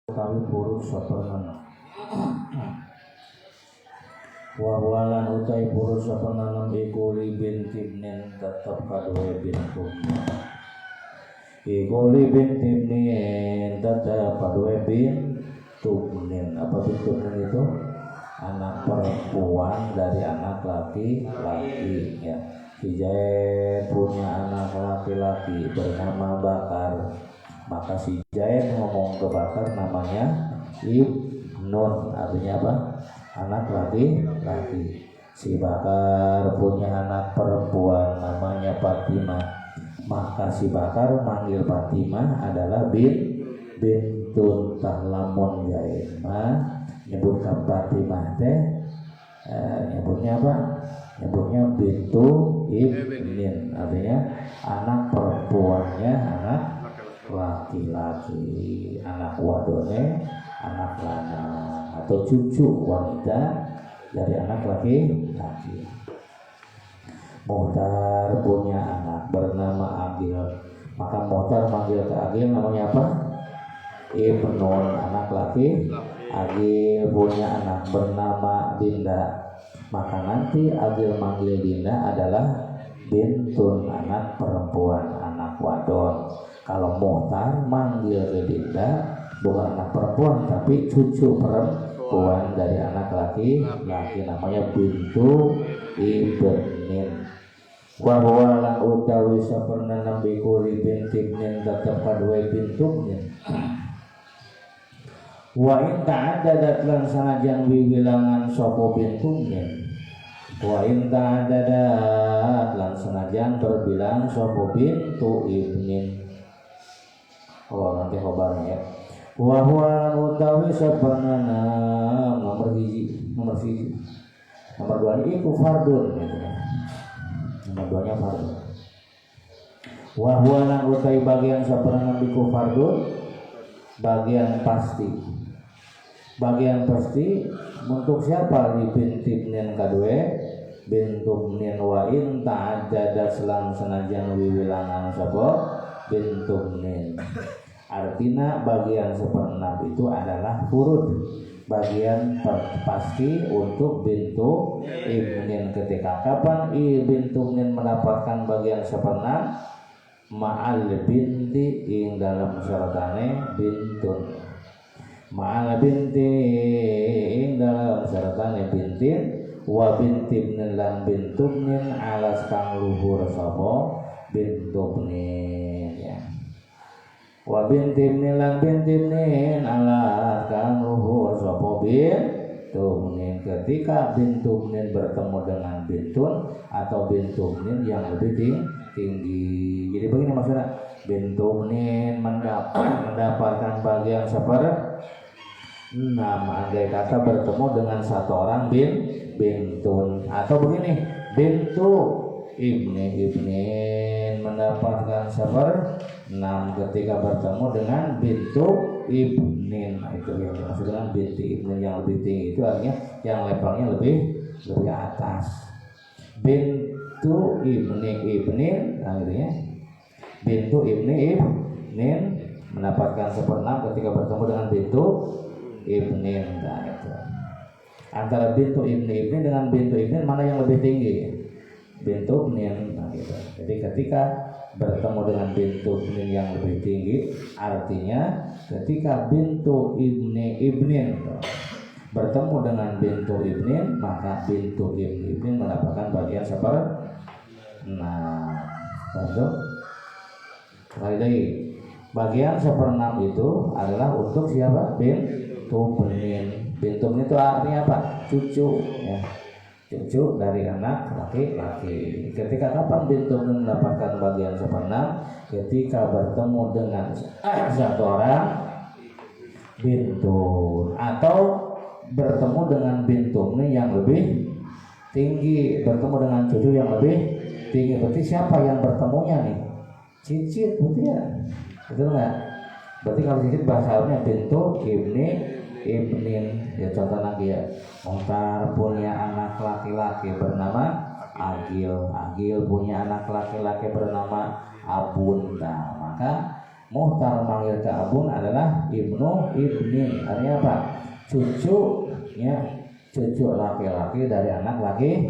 utawi buruk saperna wawalan utai buruk saperna iku libin tibnen tetep kadue bintum iku libin tibnen tetep kadue bintum. Apa bintum itu? Anak perempuan dari anak laki-laki ya. Si Jaid punya anak laki-laki bernama Bakar, maka si Jaid ngomong ke Bakar namanya Ibnun, artinya apa? Anak laki-laki. Si Bakar punya anak perempuan namanya Fatimah, maka si Bakar manggil Fatimah adalah bintun. Tahlamun Jaid mah nyebutkan Fatimah teh nyebutnya apa? Nyebutnya bintu ibnin, artinya anak perempuannya anak laki-laki, anak wadone anak lanang, atau cucu wanita dari anak laki-laki. Muhtar punya anak bernama Agil, maka Muhtar manggil ke Agil namanya apa? Ibnun, anak laki. Agil punya anak bernama Dinda, maka nanti Agil manggil Dinda adalah bintun, anak perempuan, anak wadon. Kalau Muhtar manggil ke Dinda bukan anak perempuan tapi cucu perempuan dari anak laki-laki, namanya bintu ibnin. Wa huwa lan utawi saperna nabi kuli bintibnin tetep kadue bintumnin. Wa in ta'addadat lan sanajan wiwilangan sapa bintumnin. Wa in ta'addadat lan sanajan berbilang sapa bintu ibnin. Oh nanti khobarnya ya. Wa huwa utawi saperna nomor 1. Nomor 2 ini iku fardun gitu ya. Nomor 2 nya fardun. Wa huwa lan utawi bagian saperna iku fardun, bagian pasti. Bagian pasti untuk siapa? Li bintibnin kadue bintumnin. Wa in ta'addadat selang senajan wiwilangan sapa bintumnin. Artinya bagian seperenam itu adalah furud, bagian pasti untuk bintu ibnin. Ketika kapan bintumnin mendapatkan bagian seperenam? Ma'al binti ing dalam syaratane bintun. Ma'al binti ing dalam syaratane bintin. Wa bintibnin lan bintumnin alas kang luhur sapa bintumnin ya. Wa bintibnin lan bintibnin alas kang luhur sapa bintumnin. Ketika bintumnin bertemu dengan bintun atau bintumnin yang lebih tinggi. Jadi begini maksudnya, bintumnin mendapatkan bagian nama andai kata bertemu dengan satu orang bintun, atau begini, bintu ibnin mendapatkan ketika bertemu dengan bintu ibnin. Itu yang dimaksud dengan bintu ibnin yang lebih tinggi, itu artinya yang levelnya lebih atas. Bintu ibnin nah gitu ya. Bintu ibnin mendapatkan 1/6 ketika bertemu dengan bintu ibnin. Nah itu. Antara bintu ibnin dengan bintu ibnin mana yang lebih tinggi? Bintu ibnin. Nah gitu. Jadi ketika bertemu dengan bintu ibnin yang lebih tinggi, artinya ketika bintu ibnin bertemu dengan bintu ibnin, maka bintu ibnin mendapatkan bagian 1/6. Betul? Sekali lagi, bagian 1/6 itu adalah untuk siapa? Bintumnin. Bintumnin itu artinya apa? Cucu ya. Cucu dari anak laki-laki. Ketika kapan bintumnin mendapatkan bagian 1/6? Ketika bertemu dengan satu orang bintun, atau bertemu dengan bintumnin yang lebih tinggi, bertemu dengan cucu yang lebih tinggi. Berarti siapa yang bertemunya nih? Cicit, betul ya? Betul nggak? Berarti kalau cicit bahasa Arabnya bintu ibnin. Ya contoh lagi ya. Muhtar punya anak laki-laki bernama Agil. Agil punya anak laki-laki bernama Abun. Nah, maka Muhtar manggil ke abun adalah ibnu ibnin. Artinya apa? Cucu, ya, cucu laki-laki dari anak laki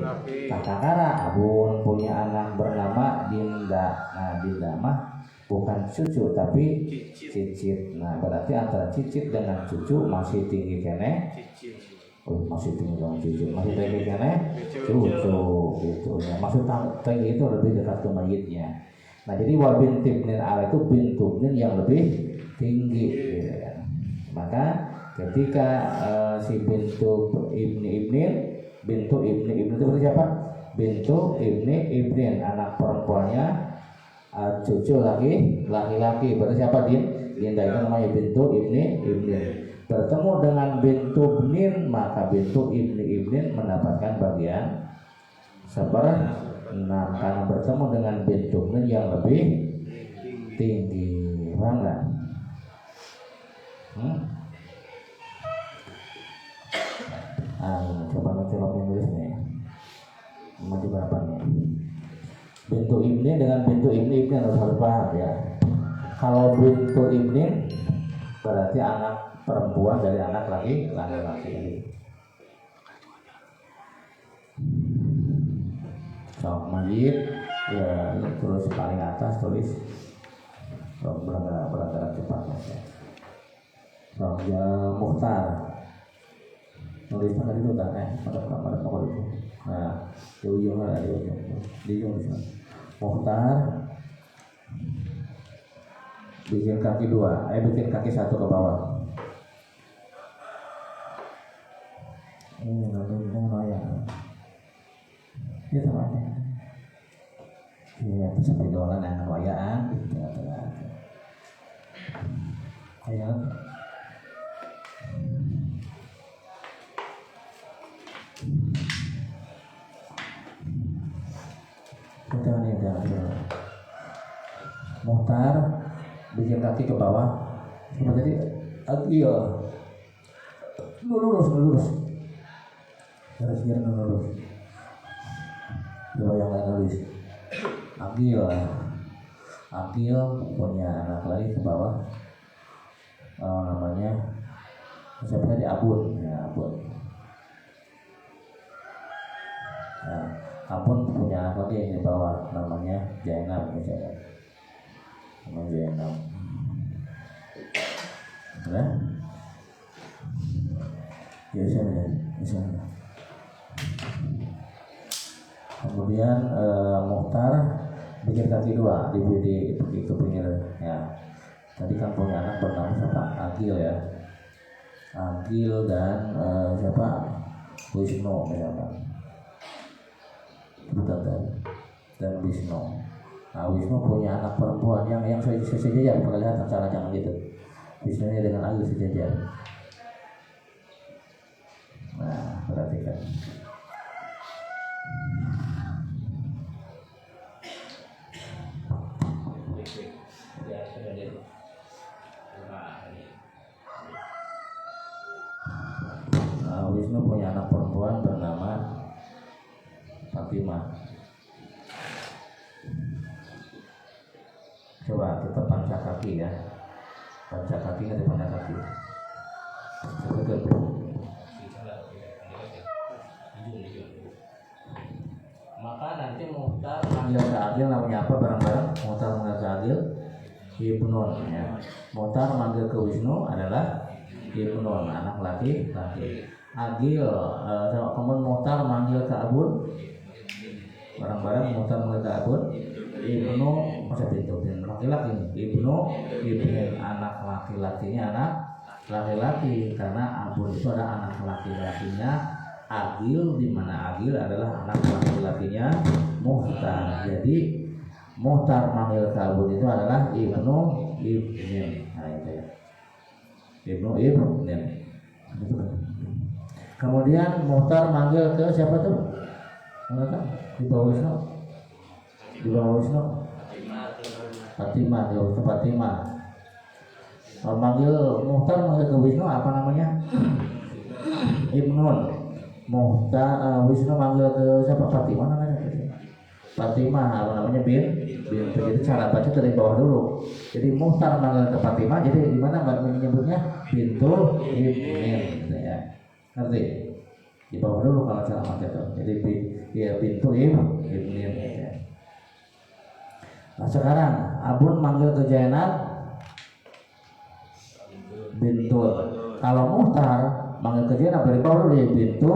kakakara. Abun punya anak bernama Dinda. Nah, Dinda mah bukan cucu tapi cicit. Nah, berarti antara cicit dengan cucu masih tinggi kene. Masih tinggi dengan cucu. Masih tinggi kene cucu gitu ya. Maksud tinggi itu lebih dekat ke mayitnya. Nah, jadi wa binti ibnin ala itu bintu ibnin yang lebih tinggi gitu ya. Maka ketika si bintu ibni ibnin, bintu ibni ibnin itu berarti siapa? Bintu ibni ibnin, anak perempuannya, cucu laki-laki berarti siapa? Dinda itu namanya bintu ibni ibnin. Bertemu dengan bintu ibnin, maka bintu ibni ibnin mendapatkan bagian seper. Nah, karena bertemu dengan bintu ibnin yang lebih tinggi, paham nggak? Coba nanti kamu nulis nih. Mau di berapa nih? Bintu ibnin dengan bintu ibni ibnin harus paham ya. Kalau bintu ibnin berarti anak perempuan dari anak laki-laki. So, majid ya, terus paling atas tulis bergerak cepat ya. So, ya Muhtar nulisnya tadi itu kan pada pokok itu. Nah, di ujung ada di ujung sana. Muhtar bikin kaki dua, bikin kaki satu ke bawah. Ini lalu ya. Itu sama aja. Iya, itu sampai dolan anak wayaan gitu. Ayo. Udah. Muhtar bikin kaki ke bawah. Cuma tadi agil. Lurus. Garis-garis lurus. Coba yang lain nulis. Agil punya anak lagi ke bawah. Namanya siapa tadi? Abun. Ya, Abun. Nah, Abun punya anak lagi di bawah, namanya Zainab misalnya. Namanya Zainab. Nah, misalnya. Kemudian Muhtar bikin kaki dua di pinggir ya. Tadi kan punya anak bernama siapa? Agil ya. Agil dan siapa? Wisnu misalkan. Dan Wisnu. Nah, Wisnu punya anak perempuan yang sejajar, perlihatkan cara jangan gitu. Wisnu ini dengan Agil sejajar. Nah, perhatikan. Wisnu punya anak perempuan bernama Fatimah. Coba kita panca kaki ya. Panca kaki ada panca kaki. Maka nanti Muhtar manggil ke Agil namanya apa bareng-bareng? Muhtar manggil ke Agil Ibnun ya. Muhtar manggil ke Wisnu adalah Ibnun, anak laki. Agil, kemudian Muhtar manggil ke Abun bareng-bareng. Muhtar manggil ke Abun Ibnu, masa itu laki-laki nih. Ibnu anak laki-lakinya anak laki-laki, karena Abun itu ada anak laki-lakinya Agil, di mana Agil adalah anak laki-lakinya Muhtar. Jadi Muhtar manggil ke Abun itu adalah Ibnu ibnin. Nah itu ya, Ibnu ibnin. Kemudian Muhtar manggil ke siapa tuh? Enggak, di bawah Wisnu. Fatimah. Manggil Muhtar manggil ke Wisnu apa namanya? Ibnun. Muhtar Wisnu manggil ke siapa? Fatimah namanya. Fatimah apa namanya? bintu. Jadi cara baca dari bawah dulu. Jadi Muhtar manggil ke Fatimah, jadi di mana menyebutnya bintu ibnin, gitu ya. Ngerti? Di bawah dulu kalau cara baca itu. Jadi ya bintu ibnin. Ya. Nah sekarang Abun manggil ke Zainab bintu. Kalau Muhtar manggil ke Zainab dari bawah dulu ya bintu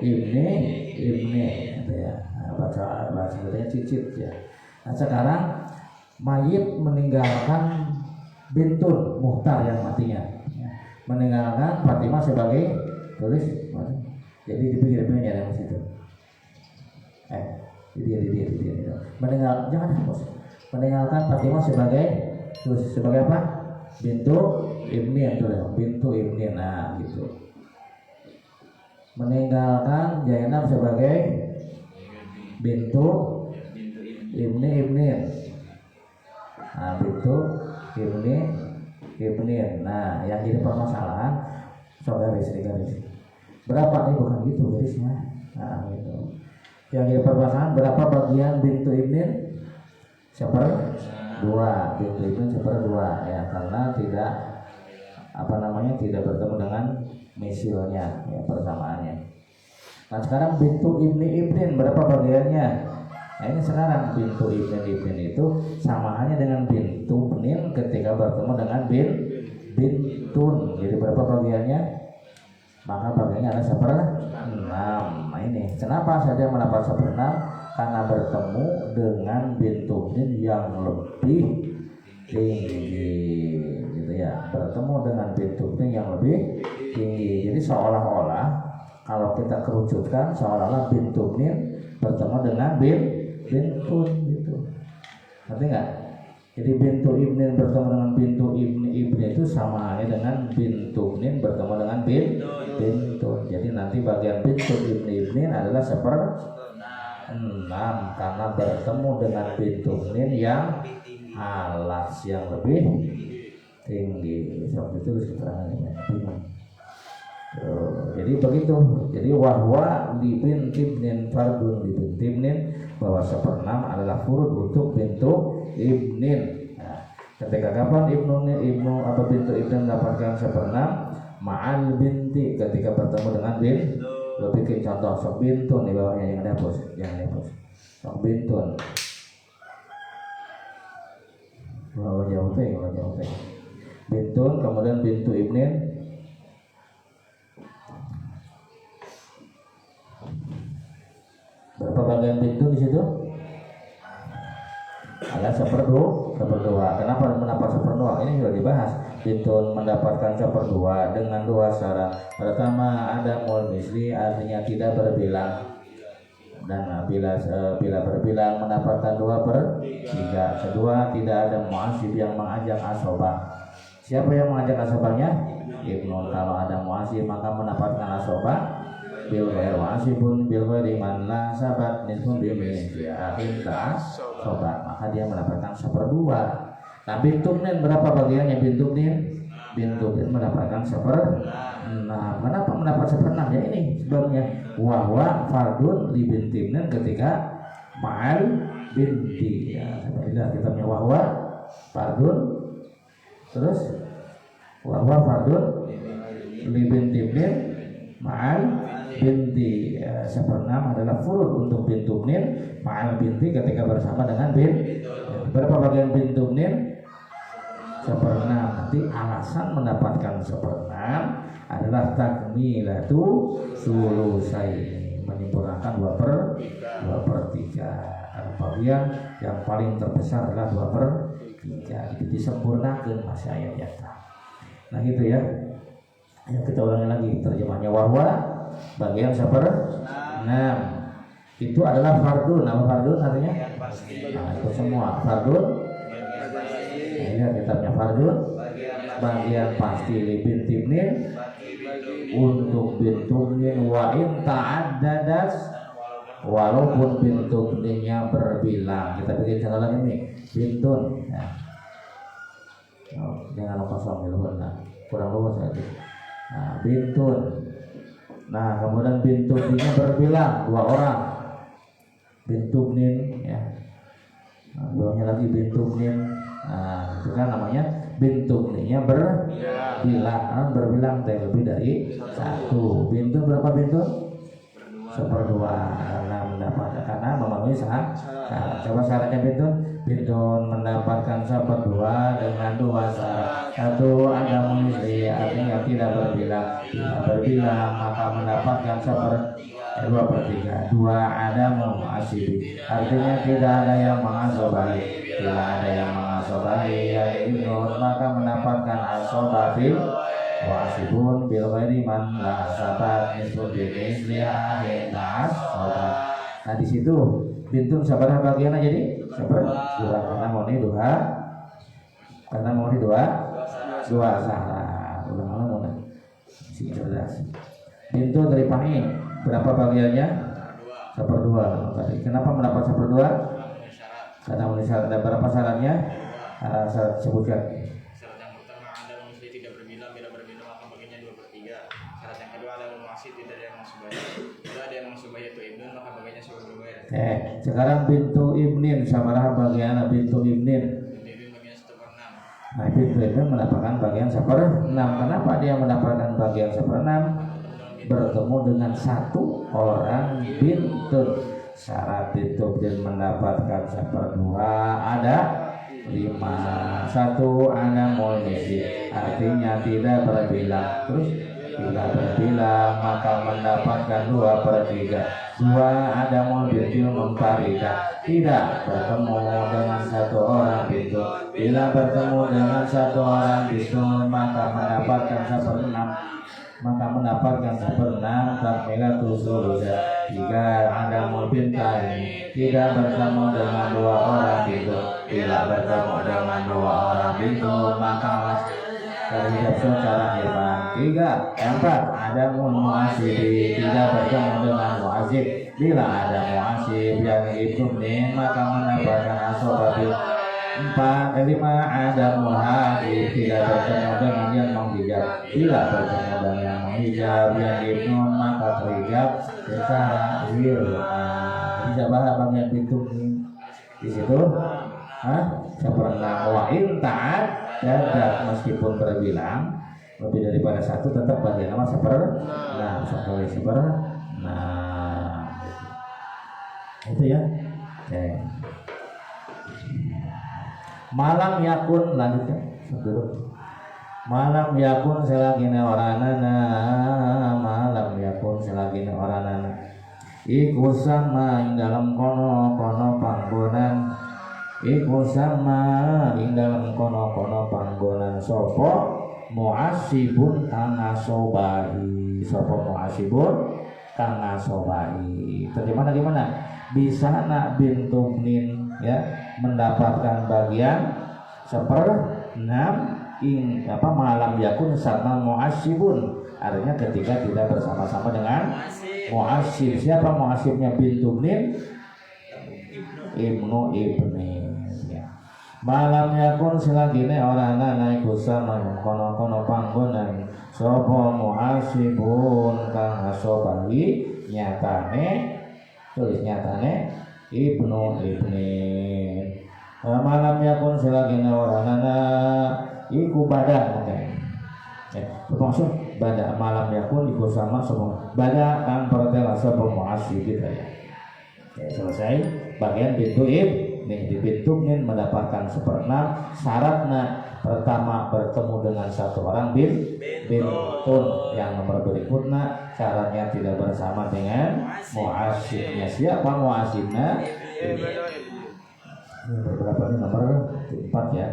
ibni, gitu ya. Bahasa Indonesianya cicit ya. Nah sekarang mayit meninggalkan bintun Muhtar yang matinya, ya. Meninggalkan Fatimah sebagai tulis, jadi dipikir-pikirnya ada di situ. Dia. Jangan hapus. Meninggalkan Fatimah sebagai tulis sebagai apa? Bintu ibnin, bintu ibnin, nah gitu. Meninggalkan Zainab sebagai bintu ibnin. Nah, bintu ibnin. Nah, yang jadi permasalahan saudara garis. Berapa nih bukan gitu garisnya. Nah, gitu. Yang jadi permasalahan berapa bagian bintu ibnin? 1/2. Bintu ibnin 1/2 ya, karena tidak tidak bertemu dengan misilnya ya, persamaannya. Nah sekarang bintu ibnin berapa bagiannya? Nah ini sekarang bintu ibnin itu samaannya dengan bintu ibnin ketika bertemu dengan bintun. Jadi berapa bagiannya? Maka bagiannya ada 1/6. Nah ini kenapa saja mendapat 1/6? Karena bertemu dengan bintu ibnin yang lebih tinggi, gitu ya. Bertemu dengan bintu ibnin yang lebih tinggi. Jadi seolah-olah kalau kita kerucutkan seolah-olah bintu ibnin bertemu dengan bintun gitu. Ngerti nggak? Jadi bintu ibnin bertemu dengan bintu ibnin itu sama halnya dengan bintu ibnin bertemu dengan bintun. Jadi nanti bagian bintu ibnin adalah 1/6 karena bertemu dengan bintu ibnin yang alas yang lebih tinggi. Sebab itu keterangannya. Jadi begitu. Jadi wahwa di bintibnin fardun di bintibnin, bahwa 1/6 adalah furud untuk bintu ibnin. Nah, ketika kapan ibnu atau bintu ibnin mendapatkan 1/6? Ma'al binti, ketika bertemu dengan bin. Lo bikin contoh sok bintun di bawahnya, yang dihapus, sok bintun. Kalau jauh teh. Bintun kemudian bintu ibnin. Berapa bagian pintu di situ? Ada 1/2. Kenapa mendapat 1/2? Ini sudah dibahas. Pintu mendapatkan 1/2 dengan 2 syarat. Pertama ada mul misli, artinya tidak berbilang. Dan bila berbilang mendapatkan 2/3. Kedua, tidak ada mu'asib yang mengajak asobah. Siapa yang mengajak asobahnya? Ibnu. Kalau ada mu'asib maka mendapatkan asobah bil ghair wasibun bil ghairi man la sabat nisfun bi akhir sobat, maka dia mendapatkan 1/2. Nah bintu ibnin berapa bagiannya bintu ibnin? Bintu ibnin mendapatkan 1/6. Kenapa mendapat 1/6? Ya ini sebabnya wahwa fardun li binti ibnin ketika ma'al binti. Ya, sebenarnya kita punya wahwa fardun, terus wahwa fardun li binti ibnin ma'al binti. 1/6 adalah furud untuk bintu ibnin ma'al binti ketika bersama dengan bin. Berapa bagian bintu ibnin? 1/6. Nanti alasan mendapatkan 1/6 adalah takmilatu sulusaini, menyempurnakan 2/3. Bagian yang paling terbesar adalah 2/3. Itu disempurnakan masih ayat. Nah gitu ya. Ayo kita ulangi lagi terjemahnya. Wahwa bagian 1/6 itu adalah fardun. Nama fardun artinya? Nah itu semua fardun. Nah, kita punya fardun bagian pasti li binti ibnin untuk bintu ibnin wa in ta'addadat, walaupun bintu ibninnya berbilang. Kita bikin contoh lagi nih, bintun ya. Jangan kosong dulu, kurang luas lagi. Nah, bintun. Nah, kemudian bintu ibninnya berbilang 2 orang. Bintu ibnin ya. bawahnya lagi bintu min. Nah, itu kan namanya bintu minnya berbilang lebih dari satu. Bintu berapa bintu? Seperdua. Nah, mendapatkan karena memenuhi syarat. Coba syaratnya bintu mendapatkan seperdua dengan dua syarat. Satu, ada munisli, artinya tidak berbilang. Tidak berbilang maka mendapatkan dua per tiga. Dua, ada mu'asibi, artinya tidak ada yang mengasobahi. Tidak ada yang mengasobahi yaitu maka mendapatkan asobabil wasibun bil ghairi man la sabat nisbun binis liahin nas sobat. Nah di situ bintun sabar bagian jadi dua karena mau dua salah. Ulang-ulang mau si cerdas. Bintu dari pani berapa bagiannya? Seperdua. Kenapa mendapat seperdua? Karena memenuhi syarat. Ada berapa syaratnya? Syarat sebutkan. Syarat yang pertama ada munisli tidak berbilang, bila berbilang maka bagiannya 2/3. Syarat yang kedua ada muasib tidak ada yang mengsubahi. Bila ada yang mengsubahi yaitu ibnun maka bagiannya 1/2. Sekarang bintu ibnin sabaraha bagian bintu ibnin. Bagian 1/6. Nah bintu ibnin mendapatkan bagian 1/6. Kenapa dia mendapatkan bagian 1/6? Bertemu dengan satu orang bintun. Syarat bintu ibnin mendapatkan 1/2 ada 5. Satu ada munisli, artinya tidak berbilang. Terus bila berbilang maka mendapatkan 2/3. Dua ada mobil memparida, tidak bertemu dengan satu orang bintu. Bila bertemu dengan satu orang bintu maka mendapatkan 1/6. Maka mendapatkan 1/6 takmilatu sulusa. Jika ada mobil tadi tidak bertemu dengan dua orang bintu. Bila bertemu dengan dua orang bintu maka terhadap secara hebat. 3, 4 ada mu'asib, tidak bertemu dengan mu'asib. Bila ada mu'asib yang ibnun maka mendapatkan asobabil. 5 ada muhadib, tidak bertemu dengan yang menghijab. Bila bertemu dengan yang menghijab yang ibnun maka terhijab secara bisa bahas bagian pintu di situ. Seperti wa'in ta'ad dan meskipun berbilang lebih daripada satu tetap bagian nama itu ya. Malam yakun lanjutkan dulu. Malam yakun selagina oranana, malam yakun selagina oranana. Iku sama ing dalam kono panggonan. Iku sama ing dalam kono panggonan sopo mu'asibun kang asobahi. Sopo mu'asibun kang asobahi. Terjemahnya gimana? Bisa nak bintu min ya mendapatkan bagian 1/6 malam yakun sama mu'asibun, artinya ketika tidak bersama-sama dengan mu'asib. Siapa mu'asibnya? Bintu min ibnu ibni ya. Malam yakun selagine orang naik sama kono panggonan sopo mu'asibun kang asobahi nyatane ibnu ibni. Malam yakun selagina waranana iku badak maksud badak malam yakun iku sama semua badak kang pertela sapa mu'asib gitu ya. Selesai bagian bintu ibni. Di bintu min mendapatkan 1/6. Syaratnya pertama bertemu dengan satu orang bintun. Yang nomor berikutnya syaratnya tidak bersama dengan mu'asibnya. Siapa mu'asibnya? Ini beberapa ini nomor 4 ya,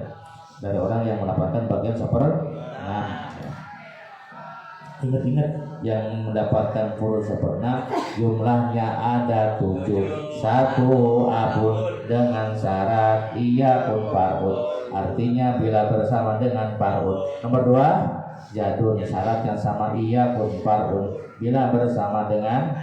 dari orang yang mendapatkan bagian 1/6. Ingat-ingat yang mendapatkan full 1/6 jumlahnya ada 7. 1 abun dengan syarat iya pun parut, artinya bila bersama dengan parut. Nomor 2 jadun, syarat yang sama iya pun parut bila bersama dengan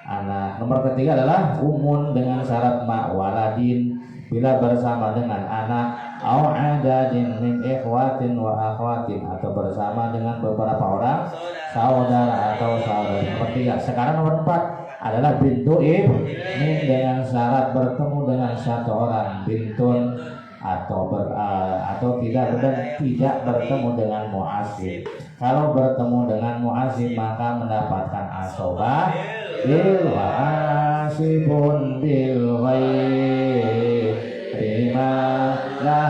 anak. Nomor ketiga adalah umun dengan syarat ma waladin bila bersama dengan anak. Au adadin min ikhwatin wa akhwatin, atau bersama dengan beberapa orang saudara atau saudara. Nomor 3. Sekarang nomor 4 adalah bintu ibnin dengan syarat bertemu dengan satu orang bintun atau tidak bertemu dengan mu'asib. Kalau bertemu dengan mu'asib maka mendapatkan asobah bil wa'asibun bil ghairi ma la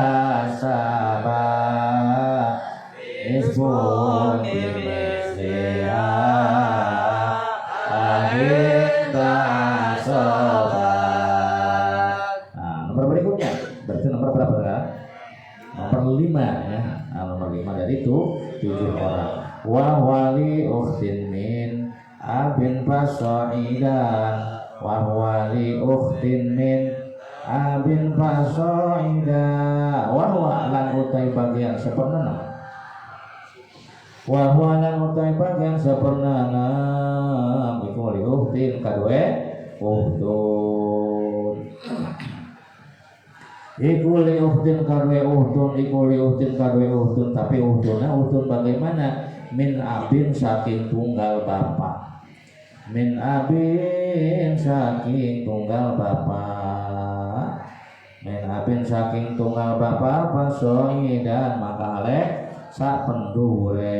sabah isbun bil misliha ahibba asobah. Nah, nomor berikutnya berarti nomor berapa kan? Nomor 5 ya. Nah, nomor 5 dari itu 7 orang. Wa wali ukhtin min abin fasaidan wa wali ukhtin min abin fasaida wa huwa lan utai bagian seperenam wa huwa lan utai bagian seperenam iku wali ukhtin kadue uhtun iku li uhdin kadwe uhdun tapi uhdunnya uhdun bagaimana min abin saking tunggal bapak min abin saking tunggal bapak min abin saking tunggal bapak pasoi dan maka alek sak pendure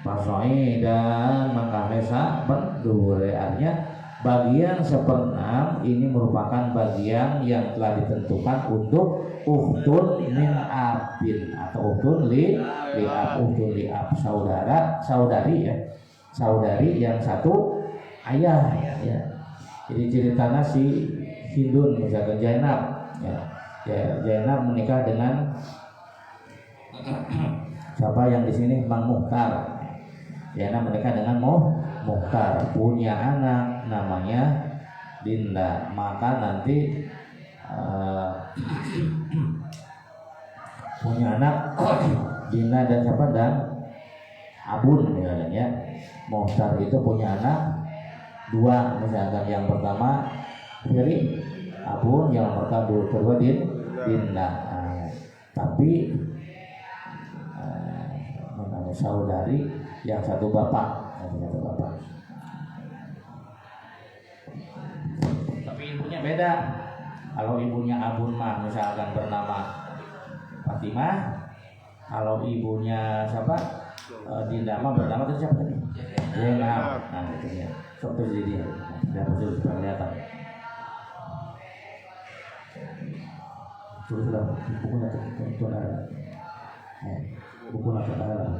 pasoi dan maka alek sak pendure artinya bagian seperenam ini merupakan bagian yang telah ditentukan untuk uhtun min abin atau uhtun li ab saudari ya, saudari yang satu ayah ya. Jadi ceritanya si Hindun misalkan Zainab ya. Zainab menikah dengan siapa yang di sini Mang Muhtar. Zainab menikah dengan Muhtar, punya anak namanya Dinda, maka nanti punya anak Dinda dan siapa dan Abun misalnya. Muhtar itu punya anak 2 misalkan, yang pertama dari Abun, yang kedua Dinda. Tapi saudari yang satu bapak. Tapi ibunya beda. Kalau ibunya Abun mah misalkan bernama Fatimah, kalau ibunya siapa Dinda mah bernama itu siapa tadi? Zainab. Nah itu ya. Sok terus jadi dia. Sudah muncul sudah kelihatan. Sudah bukunya itu ada. Buku nak ada.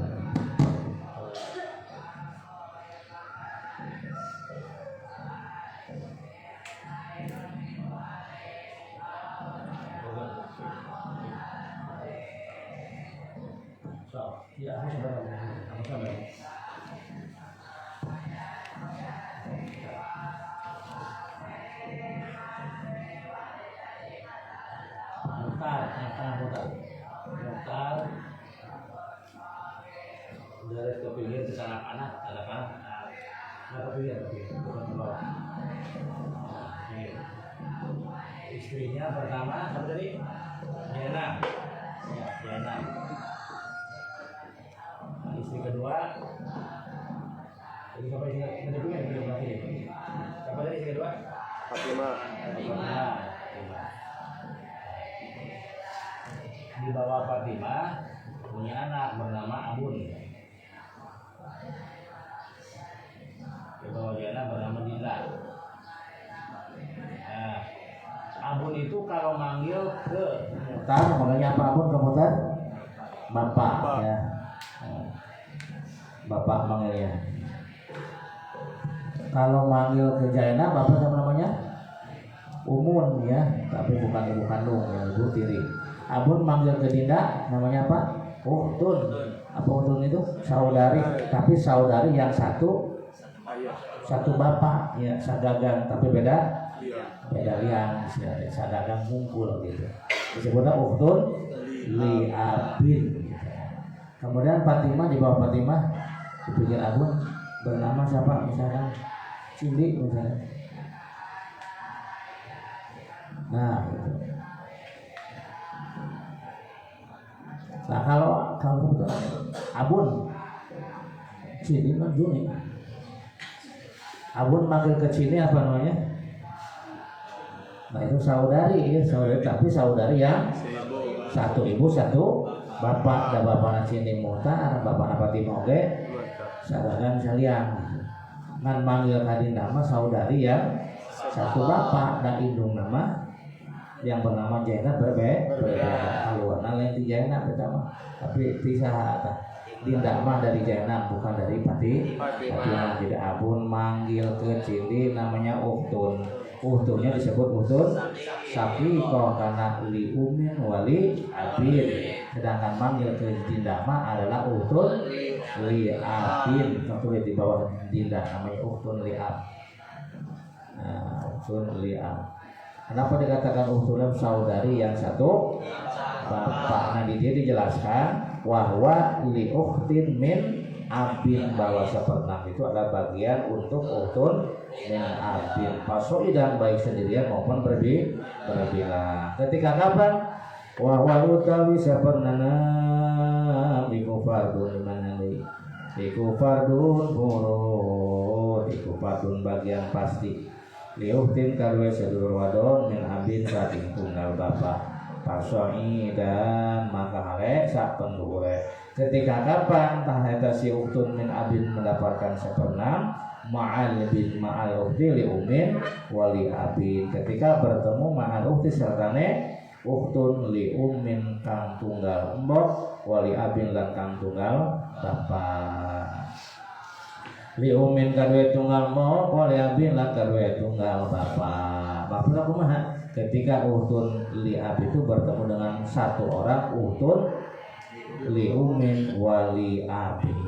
Ya, aku sabar. Mutar. Dari kepilih ke anak-anak, kepilih bukan ke bawah. Istrinya pertama apa tadi? Zainab. Ya, Zainab. Istri kedua, jadi siapa istri kedua yang belum lagi? Siapa tadi istri kedua? Fatimah. Di bawah Fatimah punya anak bernama Abun. Di bawah Zainab bernama Dinda. Nah, Abun itu kalau manggil ke Mutar, makanya apa Abun ke Mutar? Bapak ya. Bapak manggilnya. Kalau manggil ke Zainab, bapak siapa namanya? Umun ya, tapi bukan ibu kandung ya, ibu tiri. Abun manggil ke Dinda, namanya apa? Uhtun. Apa uhtun itu? Saudari, tapi saudari yang satu bapak ya, sadagang, tapi beda liang, sadagang ngumpul gitu. Disebutnya uhtun li abin. Kemudian Fatimah, di bawah Fatimah dipikir Abun bernama siapa misalnya Cindy misalnya. Nah gitu. Nah kalau kamu Abun Cindy kan Juni Abun manggil ke sini apa namanya? Nah itu saudari ya, saudari, tapi saudari yang satu ibu satu bapak. Dan bapak sini mutar, bapak pati moge sadaran saliang ngan manggil kadi nama saudari yang satu bapak dan indung nama yang bernama Jaina berbeda aluana lain di Jaina pertama tapi pisah tindak mah dari Jaina bukan dari pati jadi abun manggil ke cili namanya uhtun. Uhtunnya disebut uhtun sakiko karena li umin wali abin, sedangkan manggil ke tindak mah adalah uhtun li abin, tertulis di bawah tindak namanya uhtun li ab. Nah, uhtun li ab. Kenapa dikatakan uhtun saudari yang satu bapak? Nah di sini dijelaskan wahwa li uhtin min abin, bahwa seperenam itu adalah bagian untuk uhtun min abin pasoi dan baik sendirian maupun berbilang. Ketika kapan? Wahwa utawi seperenam iku fardun manali iku fardun furud iku fardun bagian pasti liuhtin karwe sedulur wadon min abin saking tunggal bapak pasoi dan maka hale sak pendure. Ketika kapan tah eta si uhtun min abin mendapatkan seperenam ma'al bin ma'al ukhti li umin wali abin, ketika bertemu ma'al ukhti sertane uhtun li umin kang tunggal mbok wali abin lan kang tunggal bapak. Li umin kadue tunggal mbok wali abin lan kadue tunggal bapak. Maksudnya kumaha? Ketika uhtun li ab itu bertemu dengan satu orang uhtun li umin wali abin,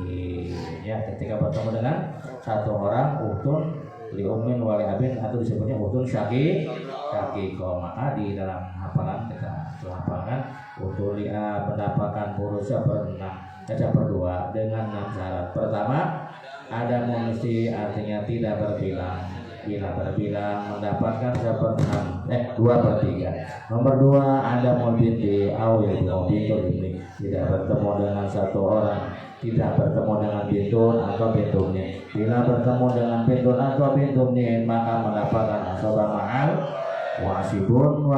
ya ketika bertemu dengan satu orang uhtun li umin wali abin atau disebutnya uhtun syakiko, maka di dalam hafalan kita hafalan uhtun li ab mendapatkan purusa berenam caca berdua dengan 6 syarat. Pertama ada munisi, artinya tidak berbilang. Bila berbilang mendapatkan 2/3. Nomor 2 ada mobil di awil mobil ini tidak bertemu dengan satu orang, tidak bertemu dengan bintun atau bintunnya. Bila bertemu dengan bintun atau bintunnya maka mendapatkan asobah ma'al wasibun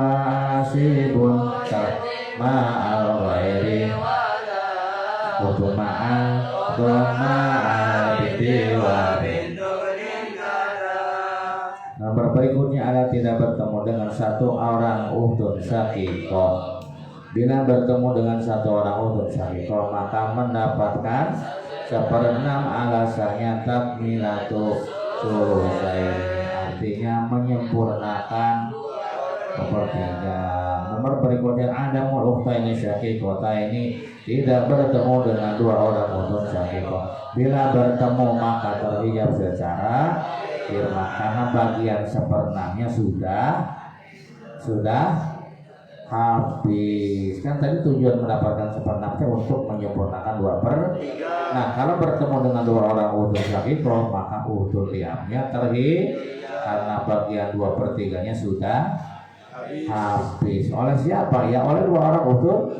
ma'al wairi kutu ma'al binti wa Nomor berikutnya adalah tidak bertemu dengan satu orang uhtun syakiko. Bila bertemu dengan satu orang uhtun syakiko maka mendapatkan 1/6 alasannya takmilatu sulusain, artinya menyempurnakan 1/3. Nomor berikutnya ada ukhtaini syakiko, ini tidak bertemu dengan 2 orang uhtun syakiko. Bila bertemu maka terhijab secara firman karena bagian 1/6-nya sudah habis. Kan tadi tujuan mendapatkan 1/6-nya untuk menyempurnakan 2/3. Nah kalau bertemu dengan 2 orang uhtun syakiko maka uhtun liamnya karena bagian 2/3-nya sudah habis. Oleh siapa? Ya oleh 2 orang uhtun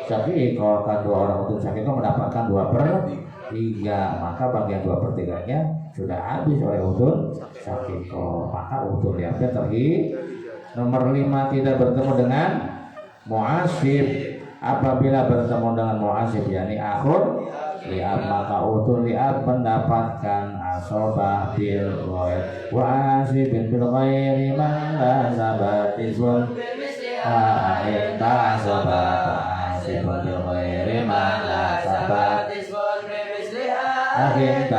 syakiko. Kan 2 orang uhtun syakiko mendapatkan 2/3, maka bagian 2/3-nya sudah habis oleh uhtun syakiko, maka uhtun liamnya Nomor 5 tidak bertemu dengan mu'asib. Apabila bertemu dengan mu'asib yakni akhun liab maka uhtun liab mendapatkan asobah bil ghair wa asibin bil ghairi man la sabatizun ain ta asobah asibin bil ghairi man la sabatizun. Terakhir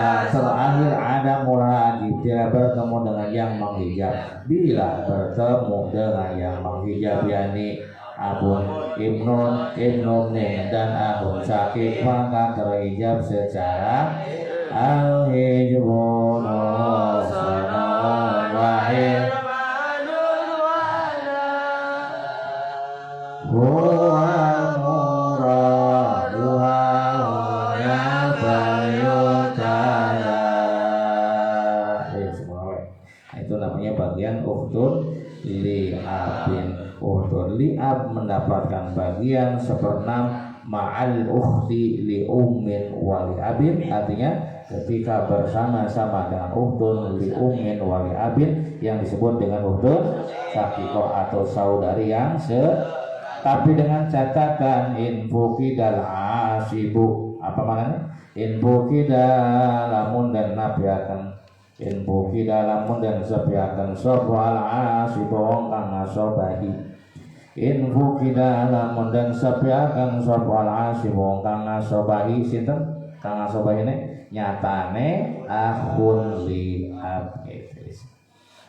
ada muragib, tidak bertemu dengan yang menghijab. Bila bertemu dengan yang menghijab yakni abun ibnun dan abun syakik maka terhijab secara al-hijbun wahid bagian uhtun li'abin. Uhtun li'ab mendapatkan bagian 1/6 ma'al ukhti li ummin wa li abin, artinya ketika bersama-sama dengan ukhtun li ummin wa li abin yang disebut dengan ukhtun syaqiqah atau saudari yang tapi dengan catatan infukidal asibu. Apa maknanya? Infukida lamun dan nabiakan, infukida lamun dan sebiakan sapa al asibu kang asobahi, infukida lamun dan sebiakan sapa al asibu kang asobahi. Sinten kang asobahi ini nyatane akhun li abi.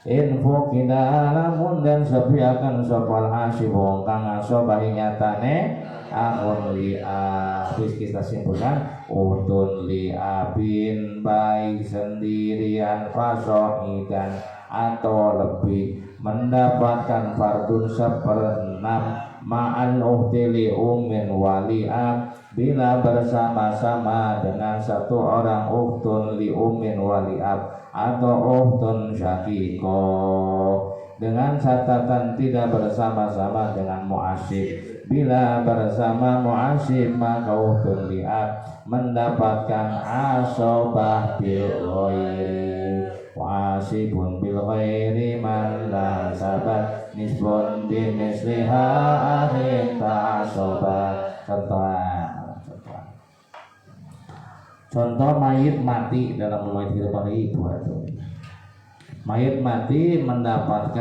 Infukida lamun dan sebiakan sapa al asibu kang asobahi nyatane akhun li abis. Kita simpulkan utun li abin baik sendirian fasohidan atau lebih mendapatkan fardun seperenam ma'al ukhti li ummin wali'ab bila bersama-sama dengan satu orang ukhtun li ummin wali'ab atau ukhtun syaqiqah, dengan catatan tidak bersama-sama dengan mu'asib. Bila bersama mu'asib maka ukhtun li'ab mendapatkan asobah bil ghairi, mu'asibun bil ghairi man la sabat nisbun bimisliha akhir ta'asobah. Contoh mayit mati dalam mayit kehidupan itu atau mayit mati meninggalkan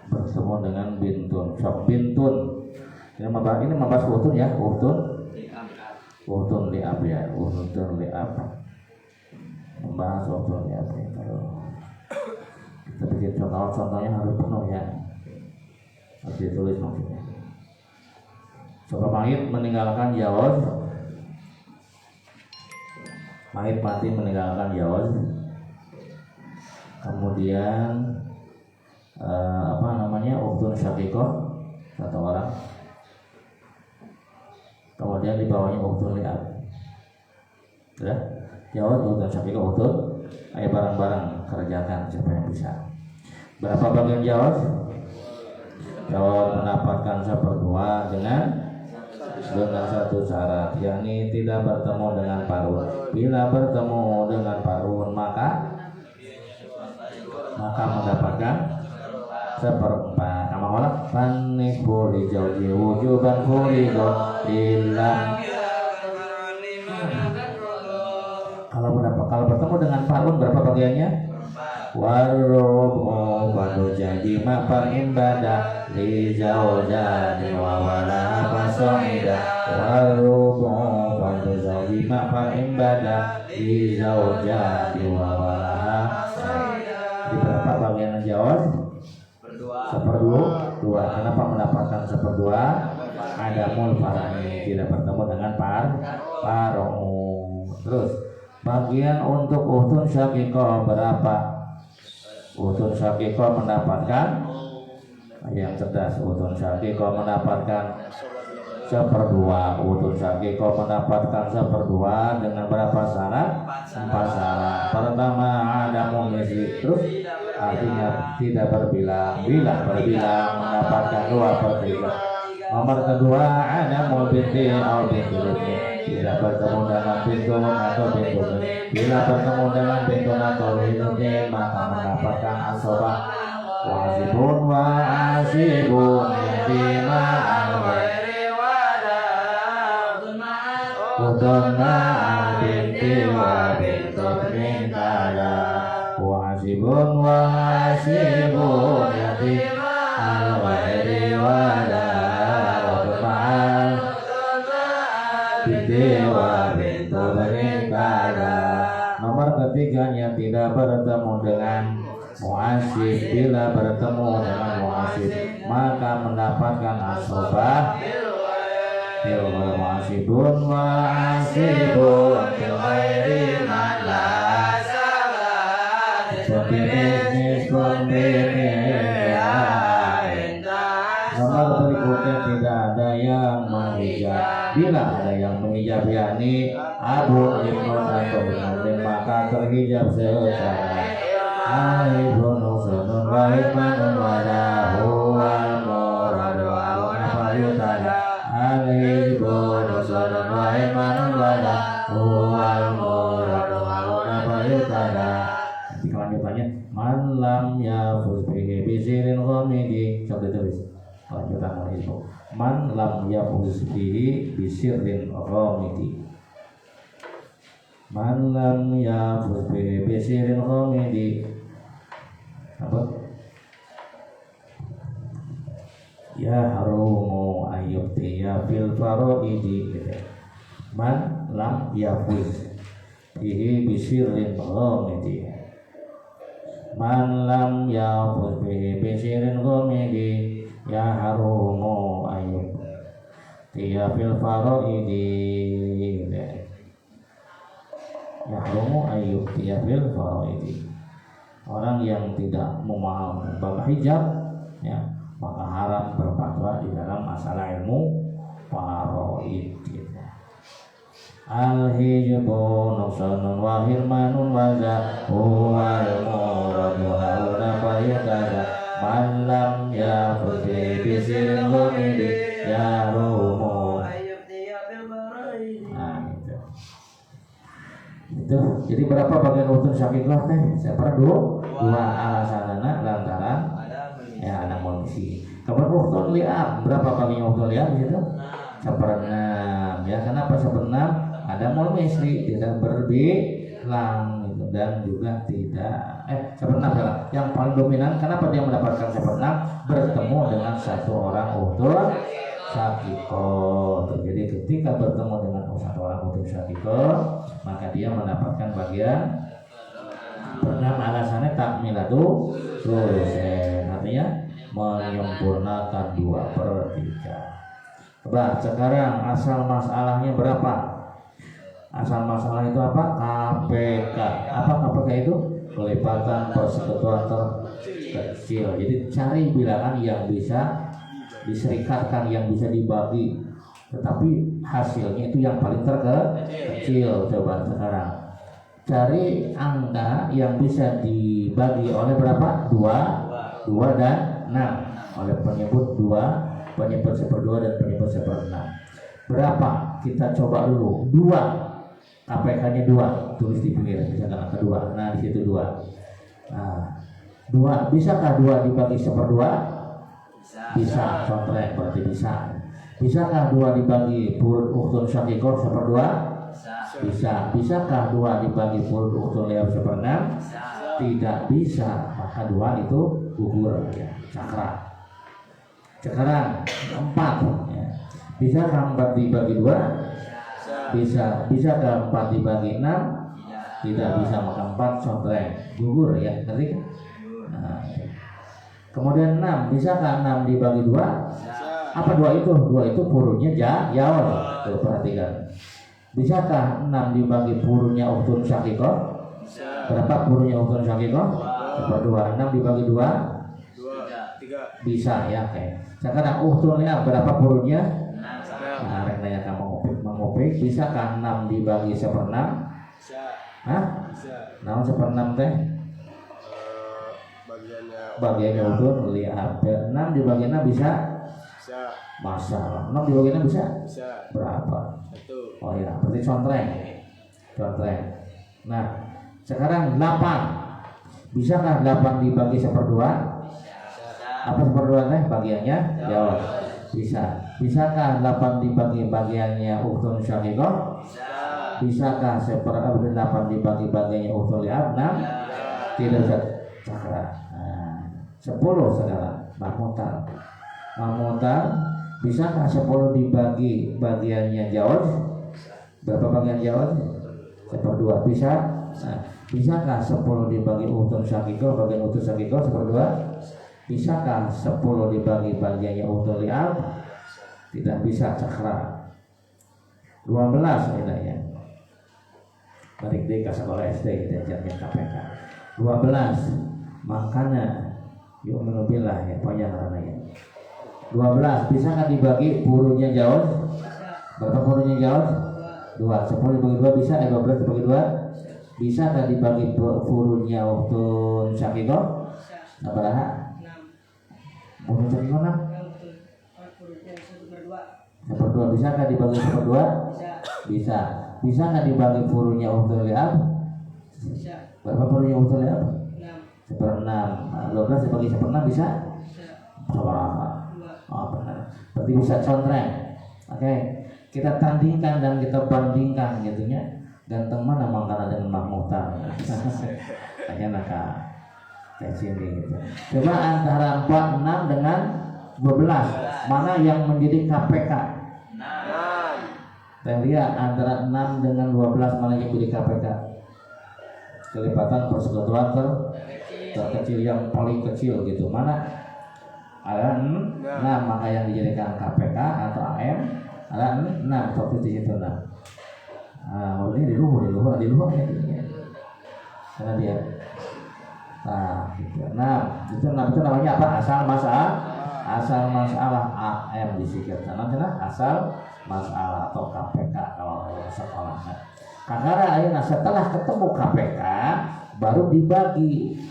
bertemu dengan bintun. Sok bintun. Ini membahas utun ya, utun li'ab ya, utun li'ab. Membahas utun li'ab ya. Kalau kita bikin contohnya harus penuh ya. Harus ditulis maksudnya. Coba mayit meninggalkan jawaz. Mayit mati meninggalkan jawaz. Kemudian ukhtun syaqiqah satu orang, kemudian di bawahnya ukhtun li'ab. Sudah? Jawab ukhtun syaqiqah, ukhtun ayo barang-barang kerjakan siapa yang bisa. Berapa bagian jawab? Jawab mendapatkan 1/2 dengan satu syarat, yakni tidak bertemu dengan parun. Bila bertemu dengan parun maka mendapatkan 1/4. Nama Allah panik boleh jauhi wujuban furido lilam. Kalau bertemu dengan parun berapa bagiannya? Warubu badu jadi ma'far imbada li zaujani wa wala fasoida. Warubu badu jadi ma'far imbada li zaujani wa wala fasoida. Di berapa bagian jawab? 1/2. Kenapa mendapatkan 1/2? Ada mulfarani, tidak bertemu dengan paru. Terus bagian untuk ukhtun syaqiqah berapa? Ukhtun syaqiqah mendapatkan yang cerdas. Ukhtun syaqiqah mendapatkan 1/2. Ukhtun syaqiqah mendapatkan 1/2 dengan berapa syarat? 4 syarat. Pertama ada mumisli, terus artinya tidak berbilang. Bila berbilang mendapatkan 2/3. Nomor kedua ada binti atau binti. Bila bertemu dengan bintun atau bintu. Bila bertemu dengan bintun atau bintu maka mendapatkan asobah. Wajibun wa asibun yatima al-ghairi wada udonna al-binti wa bintu bintala. Wajibun wa asibun yatima al-ghairi wada Dewa bintu berinkara. Nomor ketiganya tidak bertemu dengan mu'asib. Bila bertemu dengan mu'asib maka mendapatkan asobah. Ilmu mu'asibun mu'asibun fil ghairi man la sabat Bisnis Nomor berikutnya tidak ada yang menghijab. Bila ada yang menghijab yakni abu ibnu atau ibnu maka terhijab secara aibun usunun wa hikmanun wa lahu al lam yafuz bihi bisirrin ghamidi. Man lam yafuz bihi bisirrin ghamidi. Apa? Ya harumu ayyubtiya fil faraidi. Man lam yafuz bihi bisirrin ghamidi. Man lam yafuz bihi bisirrin ghamidi ya harumu ayyub tiya fil faraidi. Ya harumu ayyub tiya fil faraidi. Orang yang tidak memahami bab hijab ya, maka haram berfatwa di dalam masalah ilmu faraid. Al-hijbu nuksanun wa hirmanun wa zahu wal-muradu hauna fayukada. Man lam yafuz bihi bisirrin ghamidi ya rumu. Nah itu. Jadi berapa bagian utun syakikah teh? Saya pernah dua alasanana lantaran ya anak manusia. Kapan utun liab? Berapa bagian utun liab di situ? Seperenam. Ya kenapa seperenam? Ada mulmisri, tidak berbilang gitu, dan juga tidak seperenam adalah yang paling dominan. Kenapa dia mendapatkan seperenam? Bertemu dengan satu orang utul syakiko. Jadi ketika bertemu dengan satu orang utul syakiko, maka dia mendapatkan bagian berenam. Alasannya takmilatu sulusen, artinya menyempurnakan 2/3. Coba sekarang asal masalahnya berapa? Asal masalah itu apa? KPK. Apa KPK itu? Kelipatan persekutuan terkecil. Jadi cari bilangan yang bisa diserikatkan, yang bisa dibagi, tetapi hasilnya itu yang paling terkecil. Coba sekarang cari angka yang bisa dibagi oleh berapa? 2 dan 6. Oleh penyebut 2, penyebut 1/2 dan penyebut 1/6. Berapa? Kita coba dulu. 2. KPK-nya 2, tulis di pinggir, misalkan angka 2. Nah, di situ 2. Nah, 2, bisakah 2 dibagi 1/2? Bisa, contrek berarti bisa. Bisakah 2 dibagi furud ukhtun syakikah 1/2? Bisa. Bisakah 2 dibagi furud ukhtun liab 1/6? Tidak bisa. Maka 2 itu gugur ya, cakra. Sekarang 4 ya. Bisakah 4 dibagi 2? Bisa. Bisakah 4 dibagi 6? Tidak bisa, maka 4 contrek, gugur ya, ngerti kan? Nah, kemudian 6, bisakah 6 dibagi 2? Apa 2 itu? 2 itu purunnya jawab. Tuh perhatikan. Bisakah 6 dibagi purunnya uktun syakikah? Berapa purunnya uktun syakikah? 1/2. 6 dibagi 2? 3. Bisa ya, oke. Sekarang uktunnya berapa purunnya? Nah, nanya kamu ngopik, bisakah 6 dibagi 1/6? Bisa. Hah? Bisa. Namun 1/6 teh? Bagiannya utuh lihat. 6 dibagi 6 bisa? Bisa. Masa 6 dibagi 6 bisa? Bisa. Berapa? 1. Oh ya, berarti contreng. Nah, sekarang 8. Bisakah 8 dibagi 1/2? Apa 1/2 teh? Bagiannya jawab. Bisa. Bisakah 8 dibagi bagiannya uktun syakikah? Bisakah 8 dibagi bagiannya uktun liab? 6? Tidak bisa. Cakra. Nah, 10 sekarang. Mahmutar. Bisakah 10 dibagi bagiannya jawab? Berapa bagian jawab? 1/2. Bisa. Nah, bisakah 10 dibagi uktun syakikah? Bagian uktun syakikah 1/2? Bisakah 10 dibagi bagiannya uktun liab? Tidak bisa, cakra. 12 ya. Balik deh ke sekolah SD gitu ajarnya KPK. 12 makanya yuk menubilah ya panjang ya. 12 bisakah dibagi purunnya jawab? Berapa purunnya jawab? 2. 10 dibagi 2 bisa. 12 dibagi 2 bisakah dibagi purunnya uktun syakikah? Berapa? Uktun syakikah 6? 1/2. Bisakah dibagi 1/2? Bisa. Bisakah dibagi purunnya uktun liab? Bisa. Berapa purunnya uktun liab? 6. 1/6. 12 dibagi 1/6 bisa? Berapa? Oh benar. Berarti bisa contreng. Oke, kita tandingkan dan kita bandingkan gitunya. Ganteng mana mangkana dengan Mahmutar. Hanya naka kayak sini gitu. Coba antara 46 dengan 12 mana yang menjadi KPK? 6. Saya lihat antara 6 dengan 12 mana yang menjadi KPK? Kelipatan persekutuan terkecil yang paling kecil gitu. Mana? Ada 6, maka yang dijadikan KPK atau AM ada 6, seperti di situ 6. Nah, ini di luhur ya, karena dia. Nah, gitu. Nah, itu namanya apa? Asal masalah AM disikirkan. Namanya asal masalah atau KPK kalau sekolah. Karena setelah ketemu KPK baru dibagi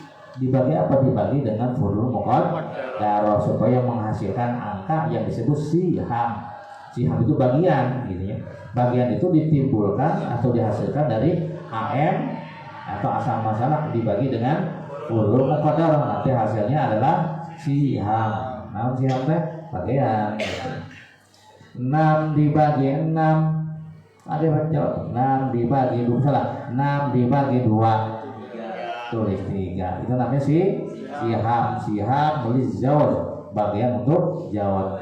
apa? Dibagi dengan furul muqaddarah supaya menghasilkan angka yang disebut siham. Siham itu bagian gitu ya. Bagian itu ditimbulkan atau dihasilkan dari AM atau asal masalah dibagi dengan furul muqaddarah. Nanti hasilnya adalah siham. Nah, siham teh bagian. 6 dibagi 6 ada baca 6 dibagi 2 salah 6 dibagi 2 tulis 3 itu namanya siham tulis jawab bagian untuk jawab.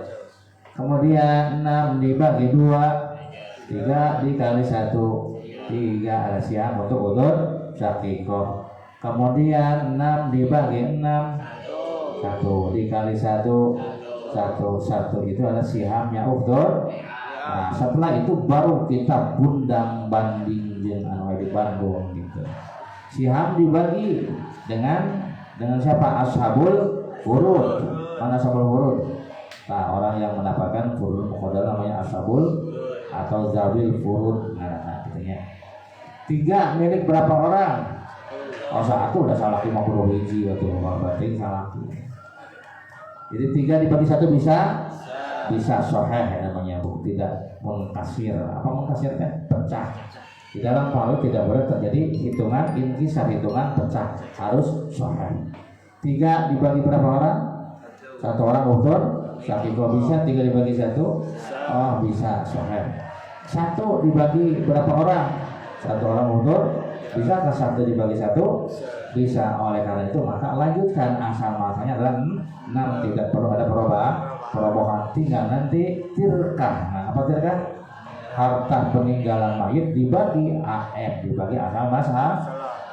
Kemudian 6 dibagi 2 3 dikali 1 3 ada siham untuk utur syakikoh. Kemudian 6 dibagi 6 1 dikali 1 itu ada sihamnya utur. Nah, setelah itu baru kita bundang banding dengan di Bandung gitu. Siham dibagi dengan siapa? Ashabul furud. Mana ashabul furud? Nah, orang yang mendapatkan furud muqaddarah namanya ashabul atau zawil furud. Nah, gitunya. 3 milik berapa orang? Oh, 1 udah salah 50 biji atau berarti salah. Jadi 3 dibagi 1 bisa sahih namanya, bukan tidak munkasir. Apa munkasirnya? Pecah. Di dalam paut tidak boleh terjadi hitungan inkisar, hitungan pecah, harus sahih. 3 dibagi berapa orang? 1 orang utur. Syakikoh bisa 3 dibagi 1. Oh, bisa sahih. 1 dibagi berapa orang? 1 orang utur. Bisa ke 1 dibagi 1? Bisa. Oleh karena itu maka lanjutkan asal masalahnya adalah 6, tidak perlu ada perubahan, tinggal nanti tirkah. Nah, apa tirkah? Harta peninggalan mayit dibagi AM, dibagi asal masalah.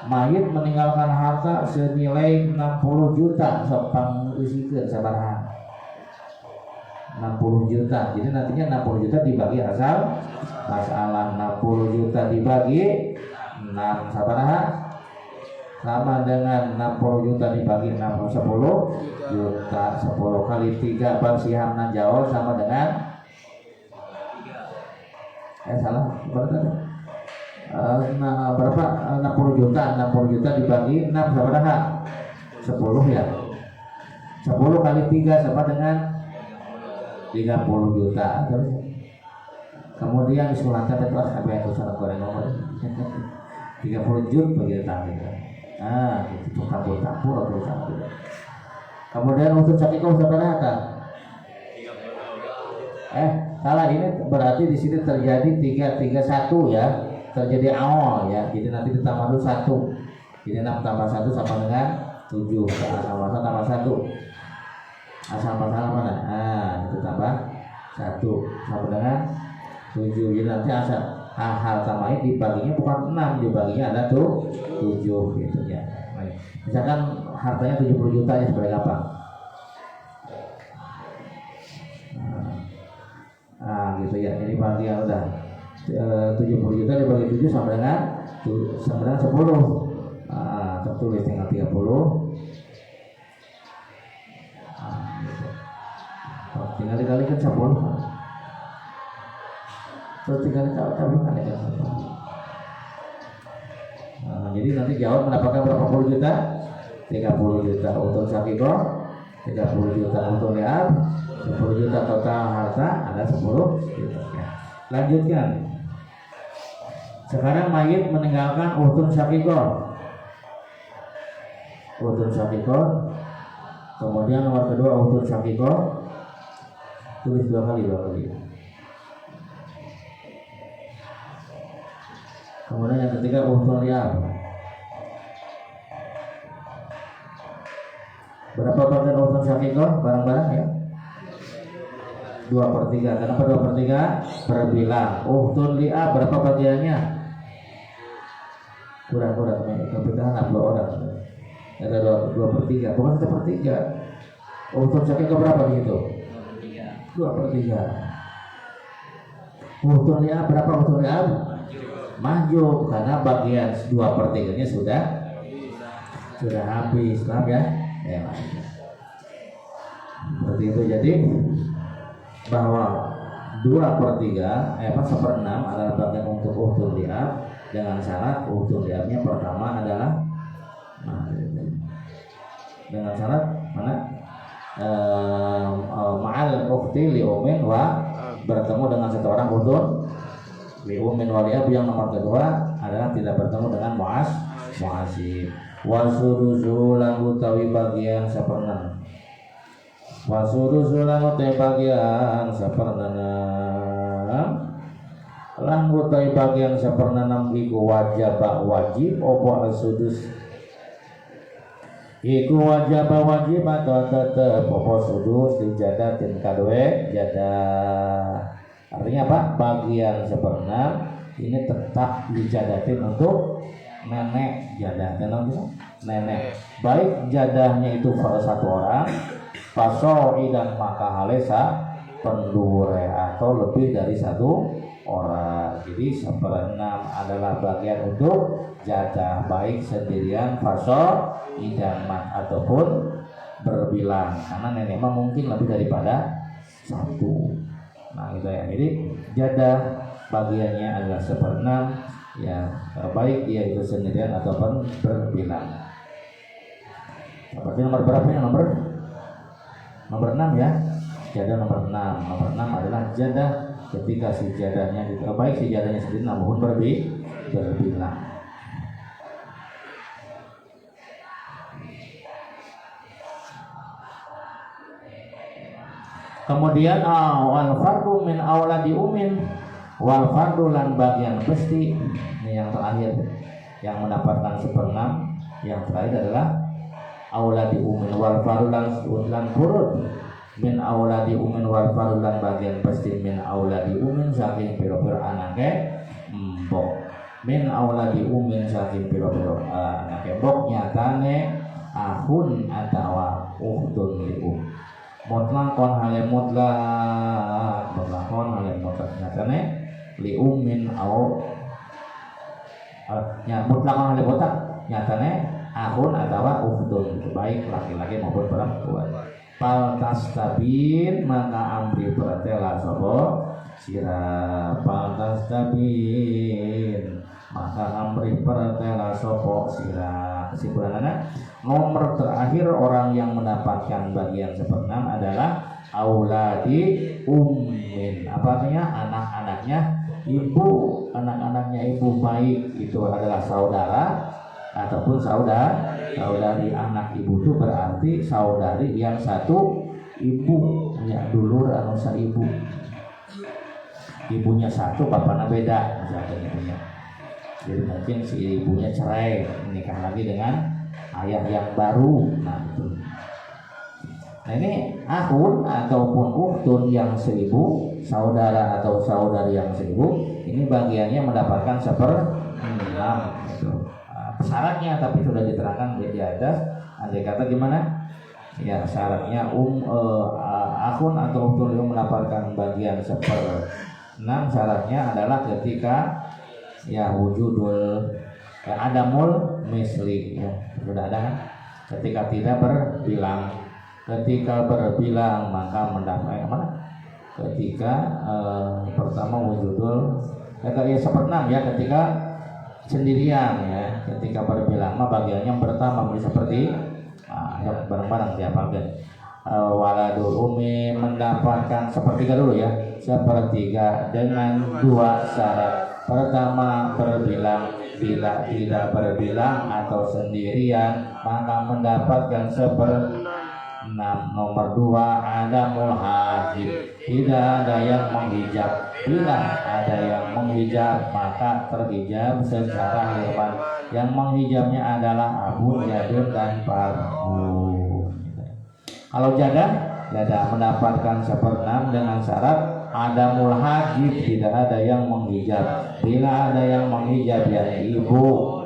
Mayit meninggalkan harta senilai 60 juta sepang isikeun sabaraha? 60 juta. Jadi nantinya 60 juta dibagi asal masalah. 60 juta dibagi 6 sabaraha? Sama dengan 60 juta dibagi 10 juta. 10 kali 3 bersihamna jauh sama dengan salah berapa? Berapa? 60 juta. 60 juta dibagi 6 sama dengan 10 ya. 10 kali 3 sama dengan 30 juta. Kemudian disulangkan ke kelas KB itu salah goreng nomor 30 juta begitu tadi. Nah, itu campur atau campur. Kemudian untuk syakikoh berapa? Salah, ini berarti di sini terjadi 331 ya, terjadi awal ya. Jadi nanti ditambah dulu 1. Jadi 6 tambah 1 sama dengan 7. Asal masalah tambah 1. Asal masalah mana? Itu tambah 1 sama dengan 7. Jadi nanti asal hal tambahin dibaginya bukan 6, dibaginya ada 7 gitu ya. Misalkan hartanya 70 juta ya sebagai apa? Gitu ya. Ini bagian udah 70 juta dibagi 7 sama dengan 10. Tertulis tinggal 30. Gitu. Tinggal dikalikan 10. Terus tinggal kalikan ya. Jadi nanti jawab mendapatkan berapa puluh juta? 30 juta untuk syakikoh, 30 juta untuk liab, 10 juta total harta, ada 10 juta ya. Lanjutkan. Sekarang mayit meninggalkan utun syakikoh. Utun syakikoh. Kemudian nomor kedua utun syakikoh. Tulis 2 kali. Kemudian yang ketiga uhtul li'ab. Berapa bagian uhtul syakikoh? Barang-barang ya? 2/3. Kenapa 2/3? Berbilang. Uhtul li'ab berapa bagiannya? Kurang kebetulan 2 orang. Ada 2/3. Bukan 1/3. Uhtul syakikoh berapa di situ? 2/3. Uhtul li'ab berapa uhtul li'ab? Mahjub, karena bagian 2/3-nya sudah habis. Paham ya? Ya. Seperti itu. Jadi bahwa 2/3 1/6 adalah bagian untuk uhtul li'ab dengan syarat uhtul li'abnya pertama adalah dengan syarat mana ma'al ukhti li'umin wa bertemu dengan satu orang uhtul li'umin wa li'ab. Yang nomor kedua adalah tidak bertemu dengan mu'asib. Wasuruzu lan utawi bagian 1/6. Wasuruzu lan utawi bagian 1/6. Lan utawi bagian 1/6 iku wajib apa asudus. Iku wajib atau tetep apa sudus dijadatin kadwe jadah. Artinya apa? Bagian 1/6 ini tetap dijadatin untuk nenek jadah. Nenek. Baik jadahnya itu satu orang, pasoi dan maka halesa pendure atau lebih dari satu orang. Jadi 1/6 adalah bagian untuk jadah baik sendirian, faso, idamat ataupun berbilang. Karena nenek mah mungkin lebih daripada satu. Nah gitu ya. Jadi jadah bagiannya adalah 1/6 ya, baik dia itu sendirian ataupun berbilang. Berarti nomor berapa ya? Nomor 6 ya. Jadah nomor 6. Nomor 6 adalah jadah ketika si jadahnya itu baik si jadahnya sendiri namun berbilang. Kemudian wal fardu min auladi umin wal fardu lan bagian pasti. Ini yang terakhir yang mendapatkan 1/6. Yang terakhir adalah auladi umin wal fardu lan furud min auladi umin wal fardu lan bagian pasti min auladi umin saking pira-pira anake mbok. Min auladi umin saking pira-pira anake mbok nyatane ahun atawa ukhtun lium. Mutlakon hale mutlak nyatane li umin au mutlakon hale mutlak nyatane ahun atawa ukhtun baik laki-laki maupun perempuan. Pal tastabin maka amri pertela sapa sira. Pal tastabin maka amri pertela sapa sira. Kesimpulannya nomor terakhir orang yang mendapatkan bagian 1/6 adalah auladi ummin. Apa artinya? Anak-anaknya ibu. Anak-anaknya ibu baik itu adalah saudara ataupun saudari. Anak ibu itu berarti saudari yang satu ibu ya, dulur anu saibu. Ibunya satu, bapaknya beda misalkan ibunya. Jadi mungkin si ibunya cerai, menikah lagi dengan ayah yang baru. Nah ini ahun ataupun ukhtun yang seibu, saudara atau saudari yang seibu, ini bagiannya mendapatkan 1/6 gitu. Syaratnya tapi sudah diterangkan di atas. Andai kata gimana? Ya syaratnya ahun atau ukhtun yang mendapatkan bagian 1/6 syaratnya adalah ketika ya wujudul adamul misli ya, sudah ada kan? Ketika tidak berbilang. Ketika berbilang maka mendapat mana? Ketika pertama wujudul ya 1/6 ya, ketika sendirian ya, ketika berbilang mah bagiannya pertama seperti bareng-bareng diapalkan. Waladul umi mendapatkan 1/3 dulu ya, 1/3 dengan 2 syarat. Pertama berbilang, bila tidak berbilang atau sendirian maka mendapatkan Nomor 2 adamul hajib, tidak ada yang menghijab. Bila ada yang menghijab maka terhijab secara hewan. Yang menghijabnya adalah abun, jadun, dan parun. Kalau jada mendapatkan 1/6 dengan syarat adamul hajib, tidak ada yang menghijab. Bila ada yang menghijab yakni ibu,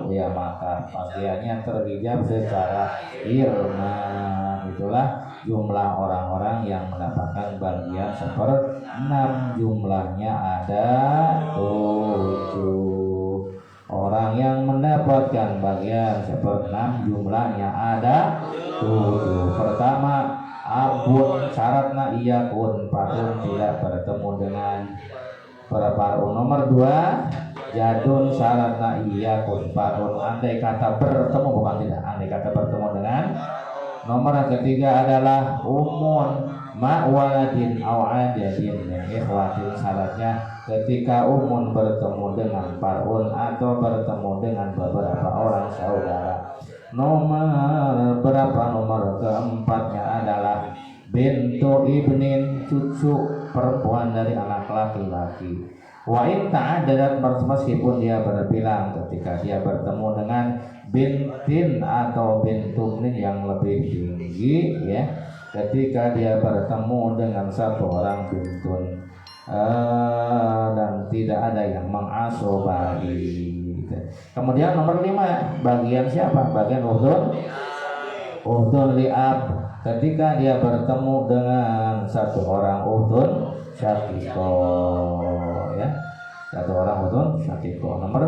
ya maka bagiannya terhijab secara irma. Itulah jumlah orang-orang yang mendapatkan bagian 1/6. Jumlahnya ada 7 orang yang mendapatkan bagian 1/6. Jumlahnya ada 7. Pertama, abun, syaratna iyakun, parun, tidak bertemu dengan parun. Nomor 2, jadun, syaratna iyakun, parun, andai kata bertemu, bukan tidak, andai kata bertemu dengan. Nomor ketiga adalah umun, ma'waladin aw'adadin, ikhwatin, syaratnya ketika umun bertemu dengan parun atau bertemu dengan beberapa orang saudara. Nomor berapa? Nomor keempatnya adalah bintu ibnin, cucu perempuan dari anak laki-laki. Wa in ta'addadat, meskipun dia berbilang, ketika dia bertemu dengan bintin atau bintumin yang lebih tinggi, ya, ketika dia bertemu dengan satu orang bintun dan tidak ada yang mengasobahi. Kemudian nomor 5, bagian siapa? Bagian uhdun li'ab, ketika dia bertemu dengan satu orang uhdun syakiko, ya, satu orang uhdun syakiko. Nomor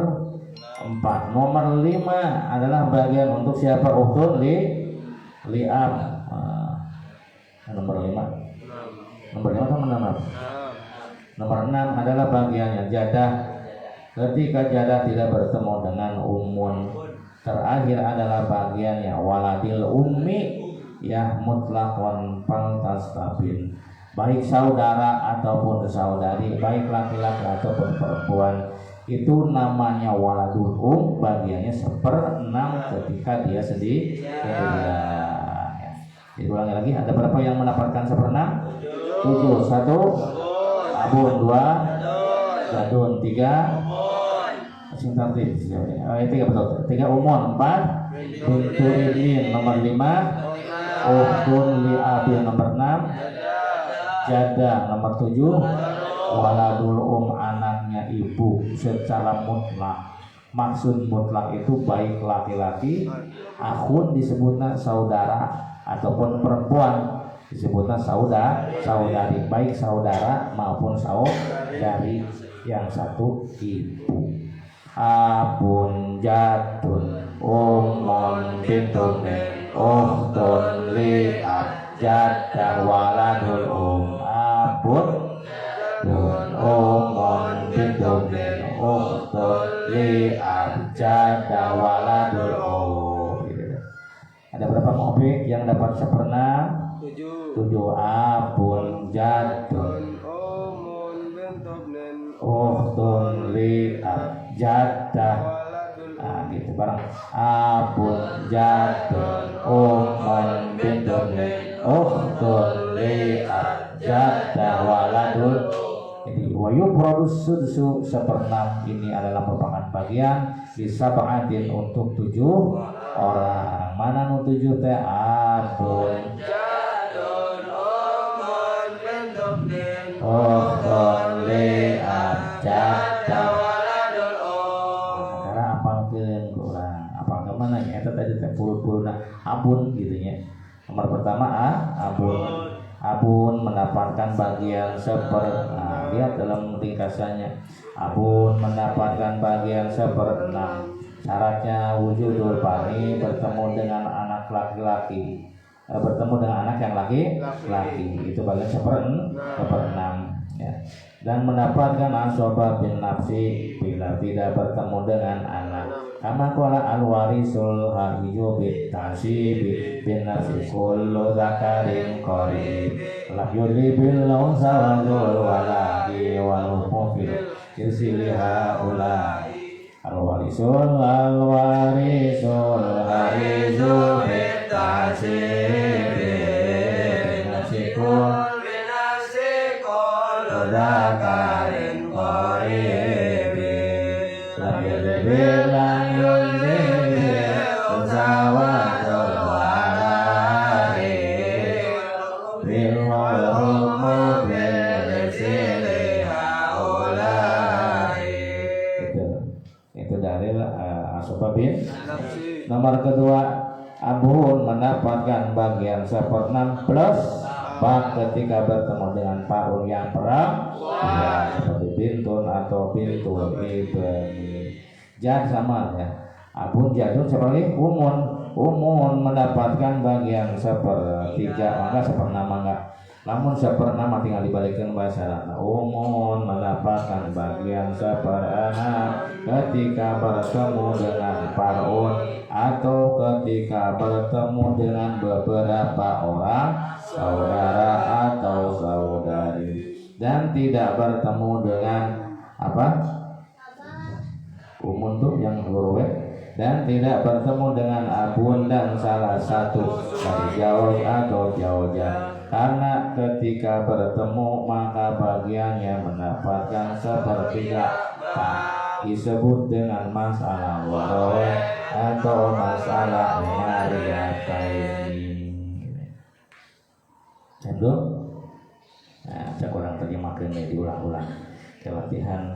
4. Nomor 5 adalah bagian untuk siapa? Uhdun li'ab. Nomor 5 kan nomor 6 adalah bagiannya jadah, ketika jadah tidak bertemu dengan umun. Terakhir adalah bagiannya waladil ummi, ya, mutlaqan faltastabin, baik saudara ataupun saudari, baik laki-laki ataupun perempuan, itu namanya waladul bagiannya 1/6 ketika dia sendirian. Diulangi lagi, ada berapa yang mendapatkan 1/6? 7. 1 abun, 2 jadun, 3 sintatif, 3 betul, 3 umun, 4 bintu ibnin, nomor 5 uhdun li'abin, nomor 6 jada, nomor 7 waladul anaknya ibu secara mutlak. Maksud mutlak itu baik laki-laki, akhun disebutnya saudara, ataupun perempuan disebutnya saudari, baik saudara maupun saudari yang satu ibu. Abun, jadun, umun, bintun, ukhtun li'ab, jadah, waladul abun, umun, bintun, ukhtun li'ab, jadah, waladul Ada berapa objek yang dapat 1/6? 7. Abun, jadun, ukhtun li'ab, jadah, gitu barang. Abun, jadun, umun, bintun, ukhtun li'ab, jadah, waladul. Jadi wayu produs sudsu 1/6 ini adalah merupakan bagian bisa ba'adin untuk 7 orang. Mana nu 7 teh? Abun, jadun, umun, bintun, ukhtun li'ab, jadah, waladul Karena apalkeun kurang, apal ke mana nya eta tadi teh puluh-puluhna abun gitu nya. Nomor pertama abun mendapatkan bagian lihat dalam ringkasannya, abun mendapatkan bagian 1/6. Syaratnya wujudul fahmi, bertemu dengan anak laki-laki, bertemu dengan anak yang laki-laki, itu bagian 1/6, ya. Dan mendapatkan asobah bin nafsi bila tidak bertemu dengan anak. Kama qala al-warisul haju bit tasib bin nafsi kullu zakarin qarib la yuli bil unsa wal waladi wal mufid irsiliha ulai al-warisul haju bit tasib bilang yuni usawatul walai bil hukumu bil siri haulai. Itu dalil asbabin. Nomor kedua, abun mendapatkan bagian 1/6 plus bak ketika bertemu dengan paun yang perang ya, seperti bintun atau bintul ibni. Jangan sama ya. Abun jadun seperti umun mendapatkan bagian 1/3 maka 1/6 enggak. Namun 1/6 tinggal dibalikkan bahasa Arab. Umun mendapatkan bagian 1/6 ketika bertemu dengan paun atau ketika bertemu dengan beberapa orang saudara atau saudari, dan tidak bertemu dengan apa? Umun tuh yang huruf, dan tidak bertemu dengan abun dan salah satu dari jauh atau jauh-jauh. Karena ketika bertemu maka bagiannya mendapatkan 1/3 disebut dengan masalah waraweh atau masalah nyariataini. Contoh, nah, saya kurang terjemahkan ini diulang-ulang. Latihan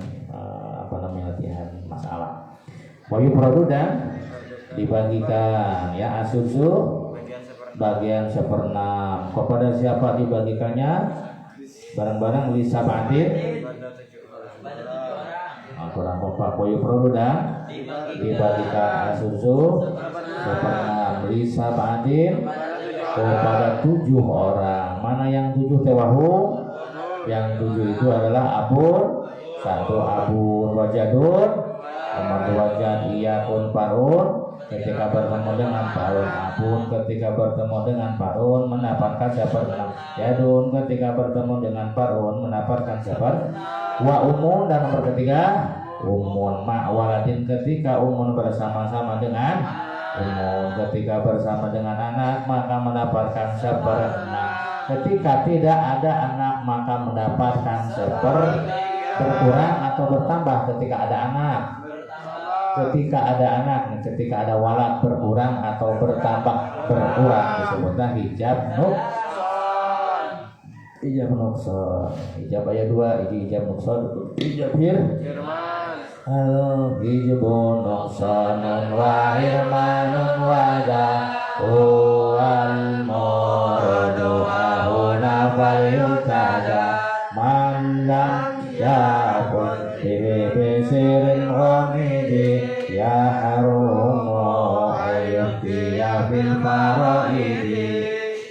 latihan masalah. Wayu produk dan dibagikan ya asusu bagian 1/6 kepada siapa dibagikannya? Barang-barang lisa batin kurang apa koyo produk dibagikan asusu 1/6 lisa batin kepada 7 orang. Mana yang 7 tewahu? Yang 7 itu adalah abun, 1 abun wajadun, nomor 2 wajad iyakun parun. Ketika bertemu dengan paun abun, ketika bertemu dengan paun mendapatkan 1/6 jadun, ketika bertemu dengan paun mendapatkan 1 wa umun, dan nomor ketiga umun ma waladin, ketika umun bersama-sama dengan umun, ketika bersama dengan anak maka mendapatkan 1/6. Ketika tidak ada anak maka mendapatkan 1 berkurang atau bertambah ketika ada anak. Ketika ada anak, ketika ada walad berkurang atau bertambah berkurang disebutlah hijab nukson. Hijab ayat 2 ini hijab nukson. Hijab hijabun nuksanun wa hirmanun wada wal morodu ahuna falyutada mandam yakun bisirin ghamidi ya harumu ayyubiya bil faraidi.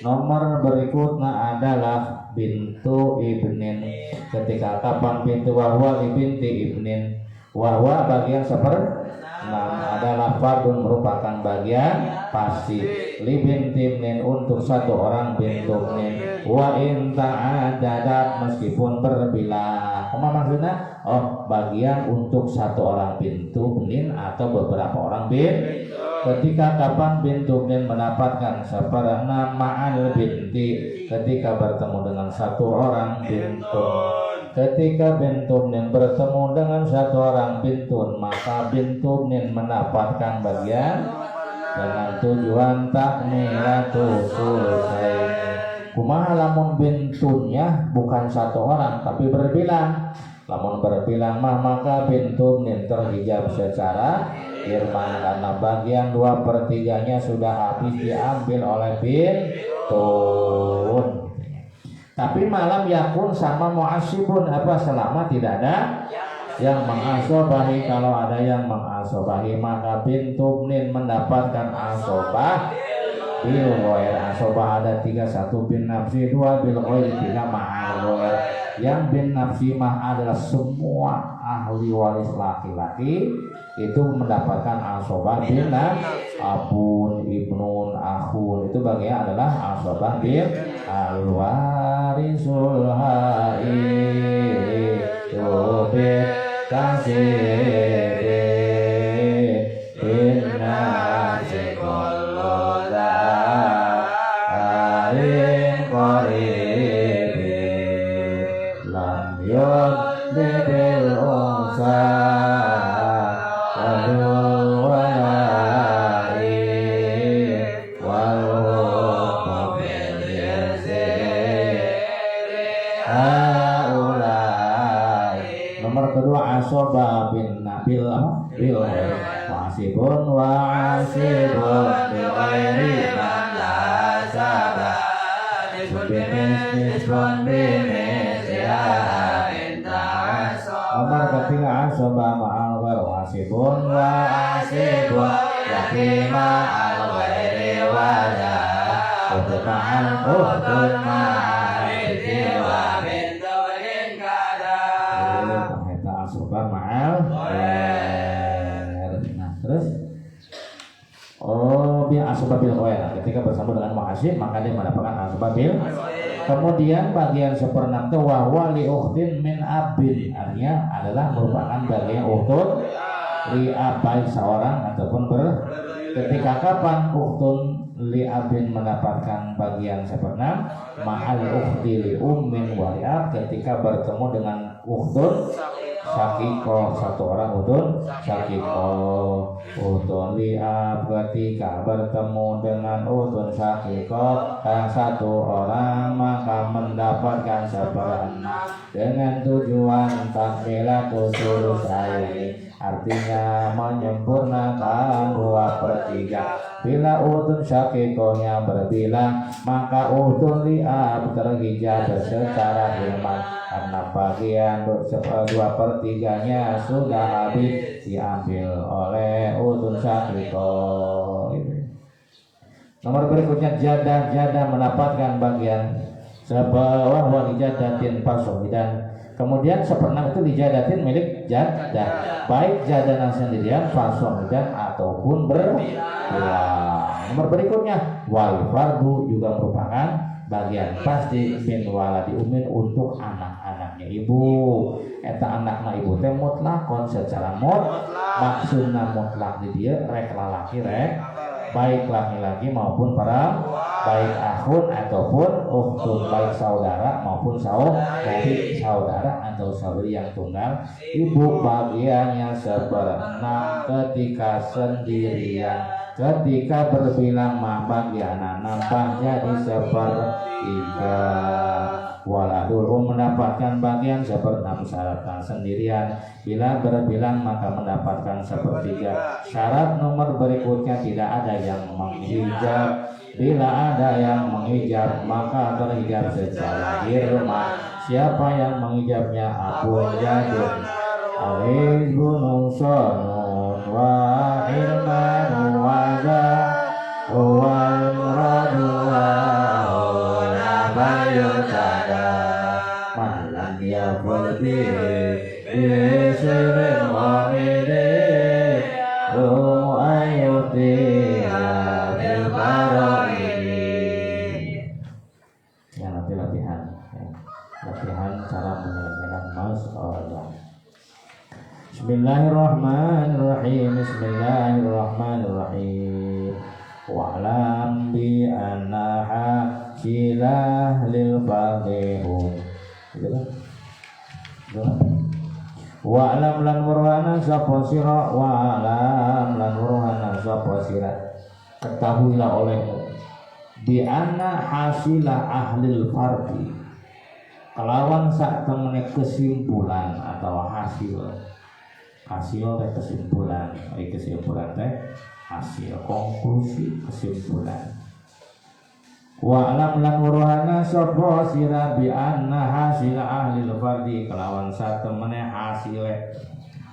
Nomor berikutnya adalah bintu ibnin. Ketika kapan bintu wahwa binti ibnin, wahwa bagian 1/6 adalah fardun merupakan bagian pasti. Li binti ibnin untuk 1 orang bintu ibnin. Wa in ta'adadat meskipun berbilang. Apa maksudnya? Oh, bagian untuk 1 orang bintu ibnin atau beberapa orang bin. Ketika kapan bintu ibnin mendapatkan 1/6 ma'al binti, ketika bertemu dengan 1 orang bintu. Ketika bintu ibnin bertemu dengan 1 orang bintun, maka bintu ibnin mendapatkan bagian dengan tujuan takmilatu sulusaini. Kumaha lamun bintunnya bukan 1 orang tapi berbilang. Lamun berbilang maka bintu ibnin terhijab secara irman karena bagian 2/3-nya sudah habis diambil oleh bintun. Tapi malam yakun sama mu'asibun apa selama tidak ada yang mengasobahi. Kalau ada yang mengasobahi maka bintu ibnin mendapatkan asobah bil ghair. Asobah ada 3, 1 bin nafsi, 2 bil ghair, 3 ma'al ghair. Yang bin nafsi mah adalah semua ahli waris laki-laki itu mendapatkan asobah bin abun ibnun akhun, itu bagian adalah asobah bin alwarisul hai tubit kasih inna sekolloda arin koribi lam yud bidil unsa dudu asoba bin nabil apa bil wasibun wa asibun bil ghairi man la sabah binis ya nomor ketiga asoba ma'al ghairi wasibun wa asibun yakima al ghairi wala utuman wa asoba ma'al nah terus asoba bil ghair ketika bersama dengan muhasib maka dia mendapatkan asoba bil. Kemudian bagian seperenam itu wahwa li ukhtin min abin artinya adalah merupakan bagian ukhtun li abai seorang ataupun ketika kapan ukhtun li abin mendapatkan bagian seperenam mahal ukhti li ummin wa ketika bertemu dengan ukhtun Sakiko satu orang utun Sakiko utun liab ketika bertemu dengan utun Sakiko dan satu orang maka mendapatkan seperenam dengan tujuan takmilatus sulusaini artinya menyempurnakan 2/3 bila utun Sakikonya berbilang maka utun liab terhijab secara hilman karena bagian 2/3-nya sudah habis diambil oleh utun Sakiko. Nomor berikutnya jadah mendapatkan bagian sebawah walijadatin fasohidan. Kemudian seperenam itu dijadatin milik jadah, baik jadanan sendirian fasohidan ataupun berpulang. Nomor berikutnya wal fardu juga merupakan bagian pasti min waladi umin untuk anak-anaknya ibu. Eta anakna ibu teh mutlakon secara maksudna mutlak di dia rek lalaki rek baik laki-laki maupun para baik akhun ataupun ukhtun baik saudara maupun saudara atau saudari yang tunggal ibu bagiannya seperenam ketika sendirian ketika berbilang bagian nambah jadi 1/3 waladul mendapatkan bagian 1/6 syaratkan sendirian bila berbilang maka mendapatkan 1/3 syarat nomor berikutnya tidak ada yang menghijab bila ada yang menghijab maka terhijab secara hirman siapa yang menghijabnya abun jadun alih gunung sonun wa hirman waja wal muradu wa nabayun sada malam dia bisirin wamide ru'ayuti bil ini ya nanti latihan cara menyelesaikan masalah. Bismillahirrahmanirrahim. Wa'lam bi annaha silah lil faqihum. Wa'lam lan warwana sapa sira wa'lam lan warwana sapa sira ketahuilah olehmu bi anna hasilah ahlil fardi kelawan sak temene kesimpulan atau hasil teh kesimpulan teh hasil konklusi kesimpulan wa'lam lan urhana sapa sira bi anna hasil ahli fardi kelawan sak temene hasil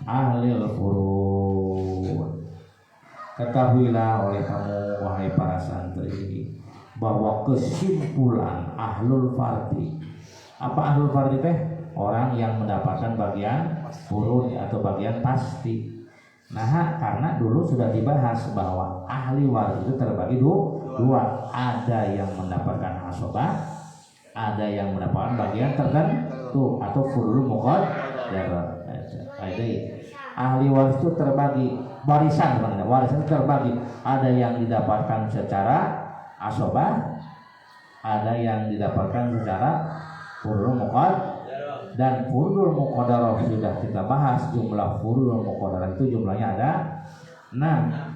ahli furud ketahuilah oleh kamu wahai para santri bahwa kesimpulan ahlul fardi apa ahlul fardi teh orang yang mendapatkan bagian furud atau bagian pasti. Nah, karena dulu sudah dibahas bahwa ahli waris itu terbagi dua, ada yang mendapatkan asobah, ada yang mendapatkan bagian tertentu atau furud muqaddar. Jadi ahli waris itu terbagi warisan itu terbagi, ada yang didapatkan secara asobah, ada yang didapatkan secara furud muqaddar. Dan furudul muqaddarah sudah kita bahas jumlah furudul muqaddarah itu jumlahnya ada 6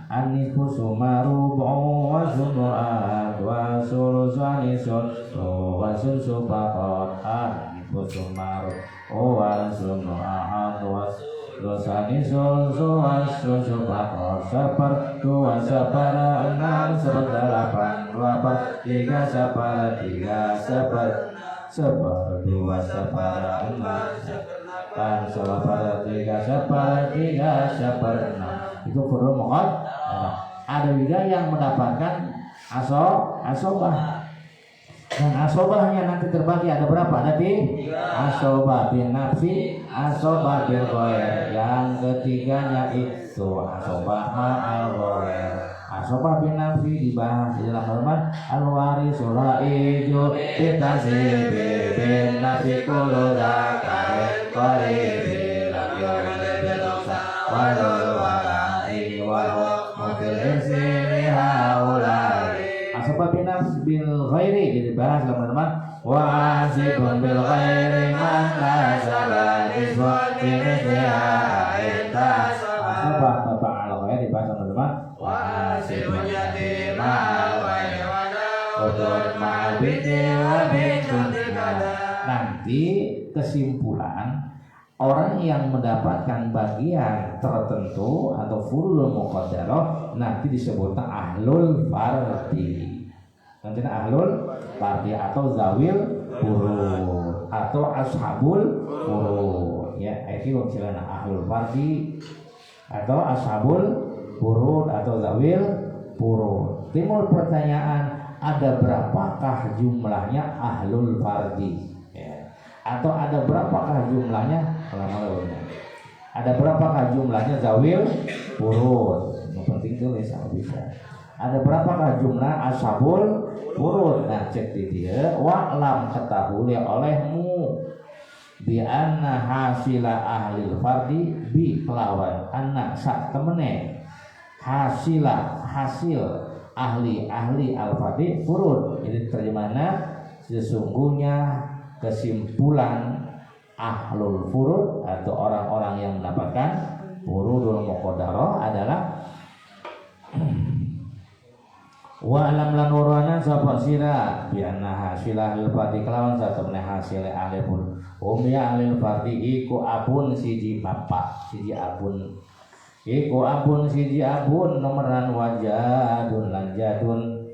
anifu sumaru wa sumu'at wa sulusani wa sunsu faqat Kusumar Owan Sumno Ahadwas Dosani Sulsu Asru Subakor Separ Dua separa enam Separ delapan Delapan Tiga separa tiga Separ Separ dua separa enam Separ separa tiga Separ tiga Separ enam. Itu furul muqad. Ada juga yang mendapatkan asobah. Dan asobahnya nanti terbagi ada berapa? Ada asobah bin nafsi, asobah bil ghair. Yang ketiganya itu asobah ma'al ghair. Asobah bin nafsi dibahas di dalam firman al-warisul haiju bitasyibi bin nafsi kullu dzakari qaribi lam yulid walul walai wal mufil insini haulai. Asobah bin nafsi bil ghairi dibahas dalam firman wa asibun bil ghairi man la sabadiswa binisbiha intas. Asobah ba'al ghairi dibahas dalam firman wasibun yatima udun ma'abiti wa bintun. Nanti kesimpulan orang yang mendapatkan bagian tertentu atau furul muqaddarah nanti disebutnya ahlul fardi. Nanti ahlul fardi atau zawil furud atau ashabul furud. Ya, itu istilahnya ahlul fardi atau ashabul furud atau zawil furud. Timbul pertanyaan, ada berapakah jumlahnya ahlul fardi? Ya. Atau ada berapakah jumlahnya? Ada berapakah jumlahnya zawil furud? Yang penting tulis apa bisa. Ada berapakah jumlah ashabul furud? Nah, cek di dia. Wa'lam ketahui olehmu bi anna hasila ahlil fardi bi kelawan anna sak temene hasila hasil ahli al-fardi furud. Jadi terjemahnya sesungguhnya kesimpulan ahlul furud atau orang-orang yang mendapatkan furudul muqaddarah adalah wa alam lan urana sapa sira bi anna hasilah al fardi kelawan satemene hasil ahli furud ya ahli fardi iku abun siji bapak siji abun iku abun siji abun nomeran wajadun lan jadun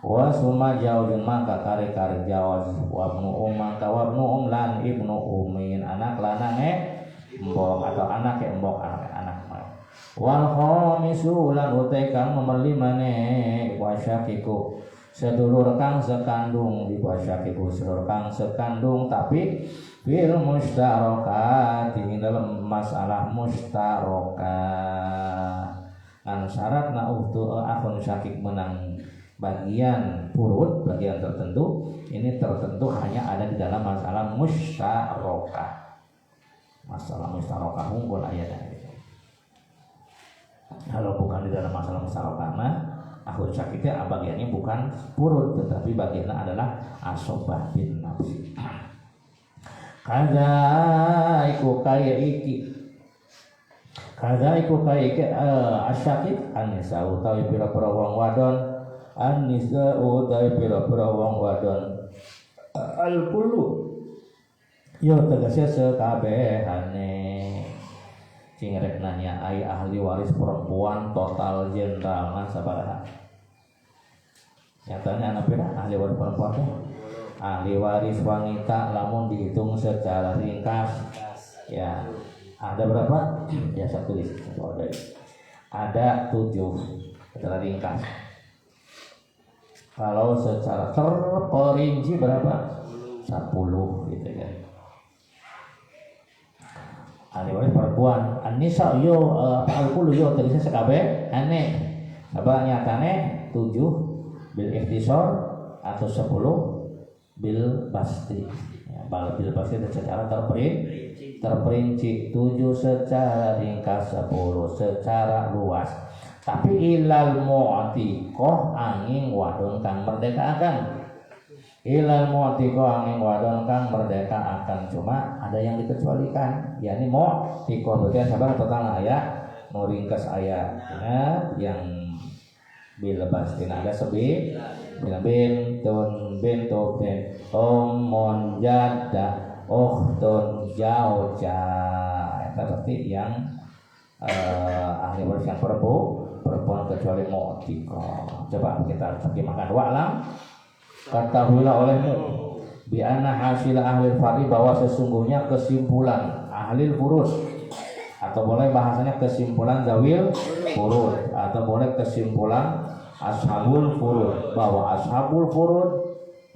wa summa jauzun maka kari-kari jawaz wa ibnu maka wa ibnu lan ibnu umin anak lanange mbok atau anak mbok anak wal khamisu lan utai kang nomor 5 ne wasyakiku sedulur kang sekandung di wasyakiku sedulur kang sekandung tapi fil mustarokat di dalam masalah mustarokat anu syaratna uhtu akhun syakik menang bagian furud bagian tertentu ini tertentu hanya ada di dalam masalah mustarokah. Masalah mustarokah unggul ayatnya. Kalau bukan di dalam masalah mustarokah akhun syakiknya bagiannya bukan furud tetapi bagiannya adalah asobah bin nafsi. Kaza iku kaya iki asyakik anisa utawi pira-pira wong wadon anisa utawi pira-pira wong wadon al-kullu yo tegese sekabehane sing rek nanya ai ahli waris perempuan total jenderal sabaraha. Nyatanya anak pira ahli waris perempuan teh? Ahli waris wanita lamun dihitung secara ringkas ya ada berapa? Ya saya tulis ada 7 secara ringkas. Kalau secara terperinci berapa? 10 gitu kan. Ahli waris perempuan an-nisa yo al-kullu yo tegasnya sekabeh aneh apa nyatane 7 bil ikhtisar atau 10 bil basti ya, bil basti secara terperinci 7 secara ringkas 10 secara luas tapi ilal mu'tiqah angin wadon kang merdeka akan ilal mu'tiqah angin wadon kang merdeka akan cuma ada yang dikecualikan yakni mu'tiqah berarti sabar total ayat mau ringkas ayat ya, yang bil basti ada sebi bintun bintun ummun jaddah ukhtun zauja. Eta berarti yang ahli waris yang perempuan kecuali mu'tiqah. Coba kita terjemahkan. Wa'lam, ketahuilah olehmu bi anna hasil ahli fardhi, bahwa sesungguhnya kesimpulan ahli furud, atau boleh bahasanya kesimpulan zawil furud, atau boleh kesimpulan ashabul furud, bahwa ashabul furud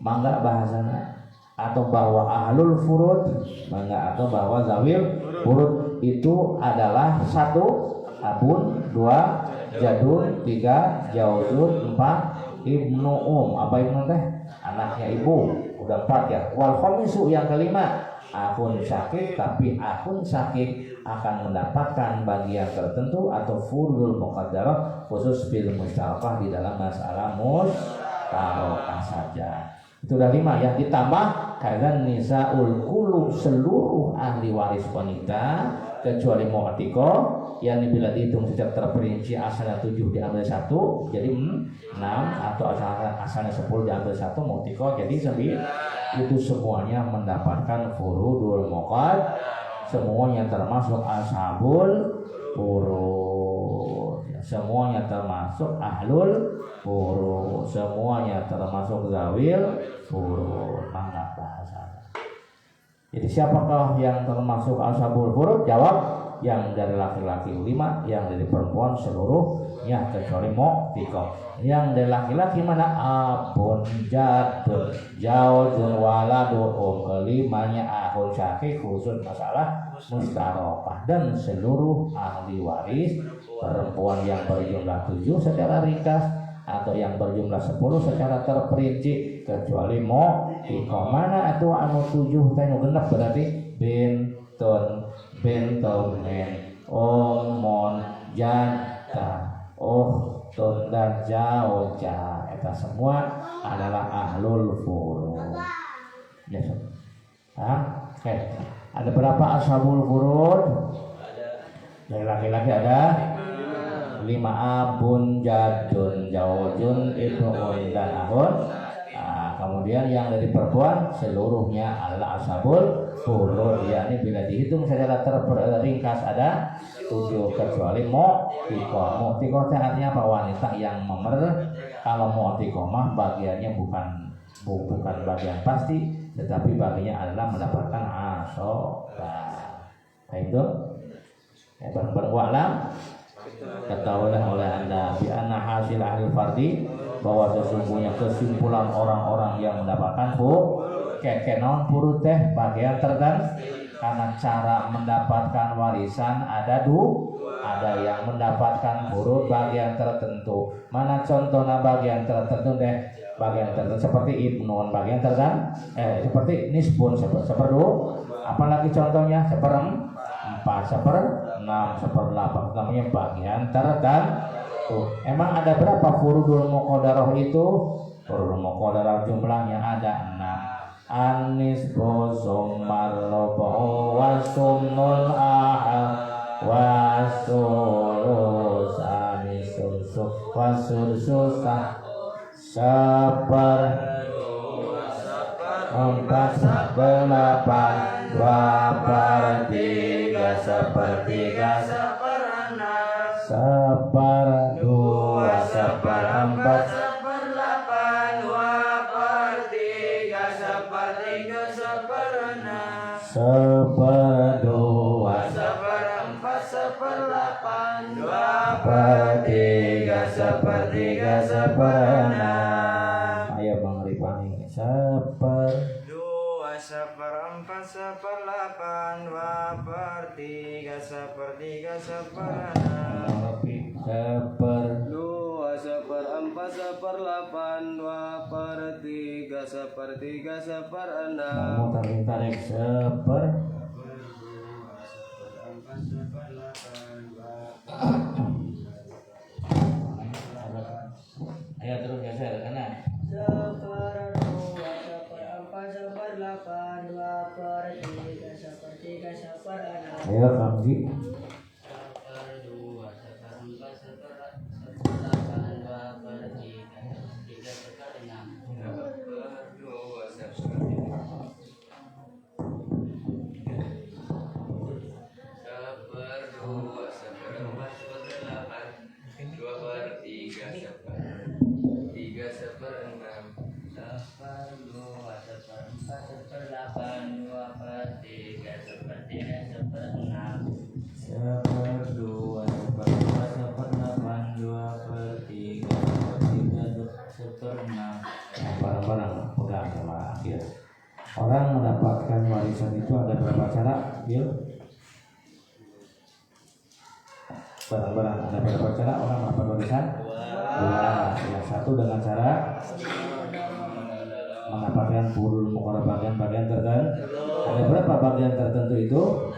mangga bahasanya, atau bahwa ahlul furud mangga, atau bahwa zawil furud itu adalah 1 abun, 2 jadun, 3 jauzun, 4 ibnu Apa ibnu teh? Anaknya ibu. Udah 4 ya. Wal khamisu yang kelima akhun syakik, tapi akhun syakik akan mendapatkan bagian tertentu atau furudul muqaddarah khusus bil musyarakah di dalam masalah musyarakah saja. Itu udah 5 ya. Ditambah kaitan nisaul kulub, seluruh ahli waris wanita kecuali mu'tiqah, yang bila dihitung secara terperinci asalnya 7 diambil 1 jadi 6, atau asalnya 10 diambil 1 mu'tiqah jadi 9. Itu semuanya mendapatkan furudul muqad, semuanya termasuk ashabul furud, semuanya termasuk ahlul furud, semuanya termasuk zawil furud. Mangga bahasa. Jadi siapakah yang termasuk ashabul furud? Jawab, yang dari laki-laki 5, yang dari perempuan seluruhnya kecuali mu'tiqah. Yang dari laki-laki mana? Abun, jadun, jauzun, waladun. Kelimanya ahun syakik khusus masalah mustarokah, dan seluruh ahli waris perempuan yang berjumlah 7 secara ringkas atau yang berjumlah 10 secara terperinci kecuali mu'tiqah. Mana itu anu 7 teh genep berarti bintun, bintun, ummun, jaddah, ukhtun, dan zauja. Eta semua adalah ahlul furud. Ya, oke. Ada berapa ashabul furud? Dari laki-laki ada 5, abun, jadun, jauzun, ibnuun, dan ahun. Kemudian yang dari perempuan seluruhnya adalah ashabul furud, yakni bila dihitung secara terringkas ada 7 kecuali mu'tiqah. Mu'tiqah artinya apa? Wanita yang Kalau mu'tiqah mah bagiannya bukan bagian pasti, tetapi bagiannya adalah mendapatkan asobah. Itu bareng-bareng wa'lam, ketahuilah oleh anda bi anna hasil ahli fardhi, bahwa sesungguhnya kesimpulan orang-orang yang mendapatkan kekenon furud teh bagian tertentu. Karena cara mendapatkan warisan ada yang mendapatkan furud bagian tertentu. Mana contohnya bagian tertentu deh? Bagian tertentu seperti ibnun bagian tertentu, seperti nisbun seperdu. Apalagi contohnya 1/4, 1/6, 1/8, namanya bagian tertentu. Emang ada berapa furudul muqaddarah itu? Furudul muqaddarah jumlahnya ada 6. An-nisbu summal rubu wasumnul ahal wasulus anisus wasulsusah 1/4, 1/8, 2/3, 1/3, 1/2, 1/4, 1/8, 1/2, 1/8, 2/3, 1/3, 1/6. Ayo Bang Ripani. 1/2, 1/4, 1/8, 2/3, 1/3, 1/6. 2/4, 1/8, 2/3, 1/3, 1/6. tarik 1/. Ayo terus geser ke kanan. 1/2, 1/4, 1/8, 2/3, 1/3, 1/6. Ayo Kamji. 1/2, 1/4, 1/8, 2/3, 1/3, 1/6. warisan itu ada berapa cara? Bil? Barang-barang ada berapa cara orang dapat warisan? Dua. Yang satu dengan cara mendapatkan purul mukora bagian-bagian tertentu. Ada berapa bagian tertentu itu?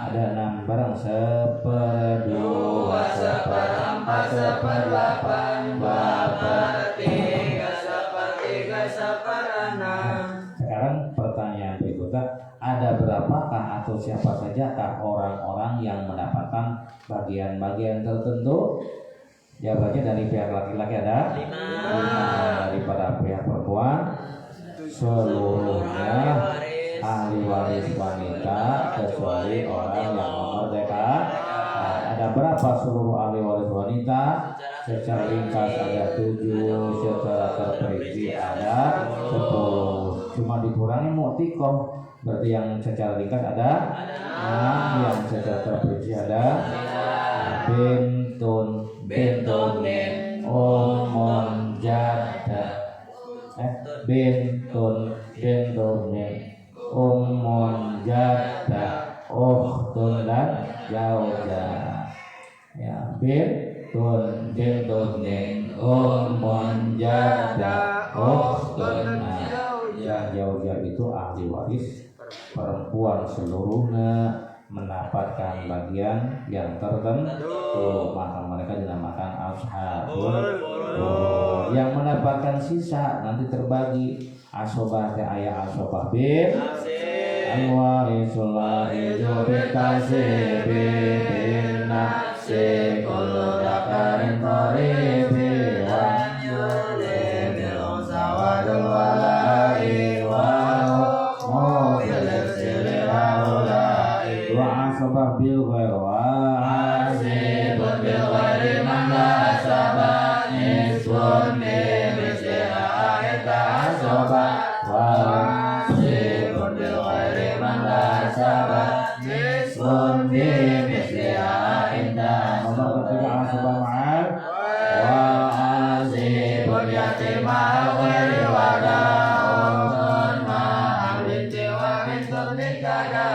Ada 6 barang, 1/2, 1/4, 1/8, 2/3, 1/3, 1/6. Sekarang pertanyaan berikutnya, ada berapakah atau siapa sajakah orang-orang yang mendapatkan bagian-bagian tertentu? Jawabannya dari pihak laki-laki ada 5, daripada pihak perempuan seluruhnya ahli waris wanita kecuali orang yang memerdekakan. Ada berapa seluruh ahli waris wanita? Secara ringkas ada 7, secara terperinci ada 10. Cuma dikurangi mu'tikoh, berarti yang secara ringkas ada 6, yang secara terperinci ada bintun, bintunin, ummun, jadda, bintun, bintunin, ummun, jadda, ukhtun dan jauzah. Ya, bintun, bintunin, ummun, jadda, ukhtun. Ya, jauzah itu ahli waris perempuan seluruhnya mendapatkan bagian yang tertentu, maka mereka dinamakan ashabul furud. Yang mendapatkan sisa nanti terbagi. Asobah teh aya asobah bin al-warisul lahidu bikasibi bin nafsi kullu dakarin qaribi wa yulidil unsa wadul walai wa mu'il sililahulai wa asobah bil ghair wa asibun bil ghairi man la asabah nisbun bimisliha ayta asobah wa asibun bil ghairi man la asabah nisbun bimisliha ayta. Nomor ketiga asobah ma'al wa asibun yatimah ghairi wada usun ma'al binti wa bintu nikada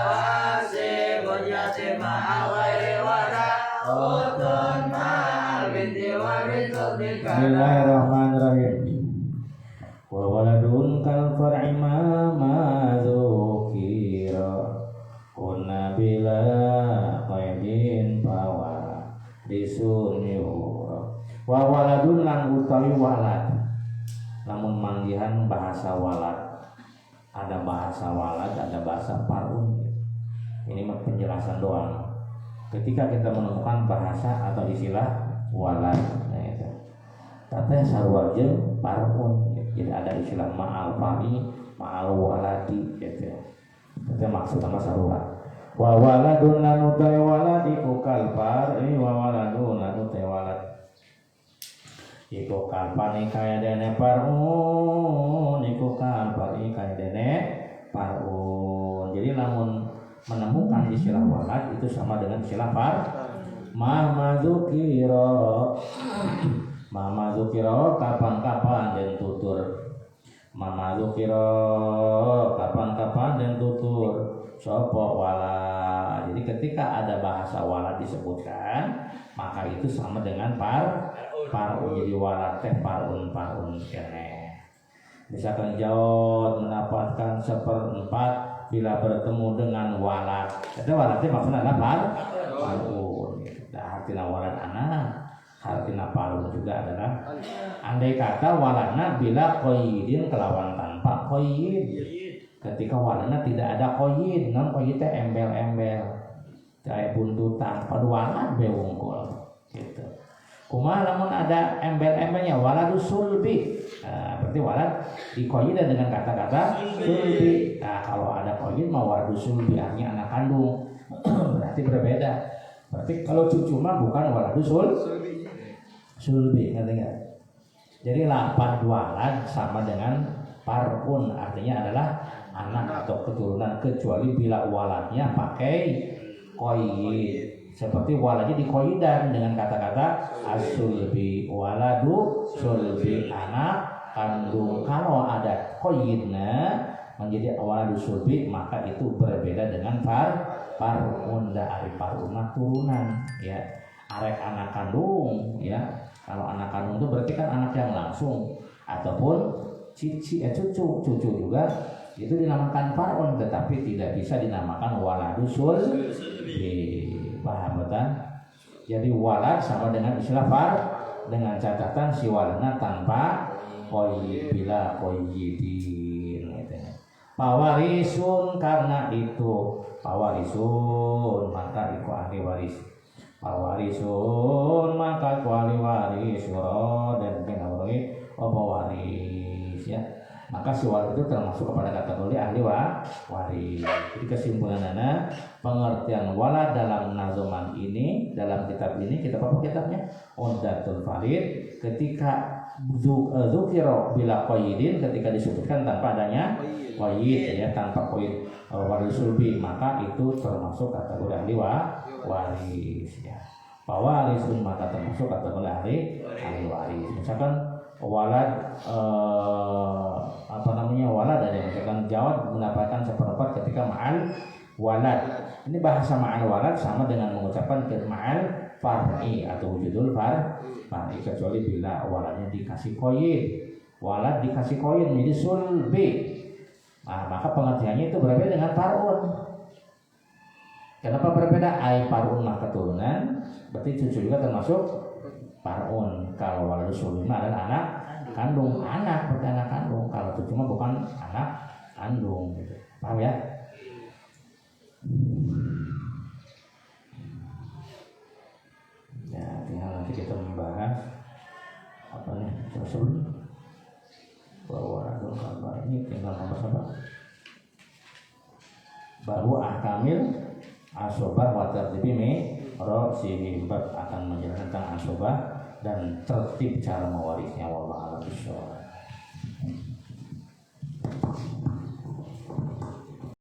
wa asibun yatimah ghairi wada usun ma'al binti wa bintu nikada. Bismillahirrahmanirrahim. Wa waladun kal far'i ma dzukira kunna bila qaidin bawa disunyura. Wa waladun lan utawi walad, namun manggihan bahasa walad, ada bahasa walad, ada bahasa parun. Ini mah penjelasan doang. Ketika kita menemukan bahasa atau istilah walad, nah itu tata sarua jeung parun. Jadi ada istilah ma'al fari, ma'al waladi gitu. Itu maksud nama sarua. Wa waladun lan utai walad iku kalpar, wa waladun lan utai walad iku kalpar kaya dene parun, iku kalpar kaya dene parun. Jadi namun menemukan istilah walad itu sama dengan istilah par. Mama zukiro kapan-kapan dan tutur. Mama zukiro kapan-kapan dan tutur. Sopo wala. Jadi ketika ada bahasa wala disebutkan, maka itu sama dengan parun. Jadi wala teh parun kene. Misalkan Jaud mendapatkan 1/4 bila bertemu dengan walad. Jadi walad itu maksudnya adalah parun. Nah, artinya walad anak. Artinya parun juga adalah andai kata waladna bila qaidin kelawan tanpa qaid. Ketika waladna tidak ada qaid, non qaid teh embel-embel. Kayak buntutan, pada walad be wungkul gitu. Kumaha lamun ada embel-embelnya waladus sulbi. Nah, berarti walad diqaid dengan kata-kata sulbi. Nah, kalau ada qaid mah waladus sulbi artinya anak kandung. Berarti berbeda. Berarti kalau cucu mah bukan waladus sulbi, ngerti nggak? Jadi lapan walad sama dengan parun, artinya adalah anak atau keturunan, kecuali bila waladnya pakai qaid. Seperti waladnya dikoidan dengan kata-kata as-sulbi, waladu sulbi, anak kandung. Kalau ada qaidna menjadi waladus sulbi, maka itu berbeda dengan far'un. Da ari far'un turunan ya, arek anak kandung ya. Kalau anak kandung itu berarti kan anak yang langsung, ataupun cucu juga itu dinamakan far'un, tetapi tidak bisa dinamakan waladus sulbi. Paham betul? Jadi walad sama dengan istilah far, dengan catatan si waladna tanpa qayyid, bila qayyidin gitu. Pawarisun, karena itu pawarisun maka iku ahli waris. Pawarisun maka iku ahli waris dan kenawari apa waris ya. Maka si waris itu termasuk kepada kategori ahli waris. Jadi kesimpulannya, pengertian walad dalam nazoman ini, dalam kitab ini, kitab apa kitabnya? Umdatul Farid, ketika dzukira bila qayyidin, ketika disebutkan tanpa adanya qayyid ya, tanpa qayyid waris sulbi, maka itu termasuk kategori ahli waris ya. Pawarisun maka termasuk kategori ahli waris. Misalkan walad walad ada yang misalkan jawab mendapatkan seperempat ketika ma'al walad. Ini bahasa ma'al walad sama dengan mengucapkan ma'al far'i atau wujudul far'i, kecuali bila waladnya dikasih qayyid. Walad dikasih qayyid menjadi sulbi, nah maka pengertiannya itu berbeda dengan far'un. Kenapa berbeda? Ai far'un mah keturunan, berarti cucu juga termasuk far'un. Kalau waladus sulbi adalah anak kandung, berarti anak kandung. Kalau cucu mah bukan anak kandung gitu. Paham ya? Ya, tinggal nanti kita membahas apa nih Rasul bahwa Rasul kabar ini tinggal membahas apa? Bahwa ahkamil asobah wa tartibi ro'sihim, akan menjelaskan tentang asobah dan tertib cara mewarisnya. Wallahu a'lam bishawab.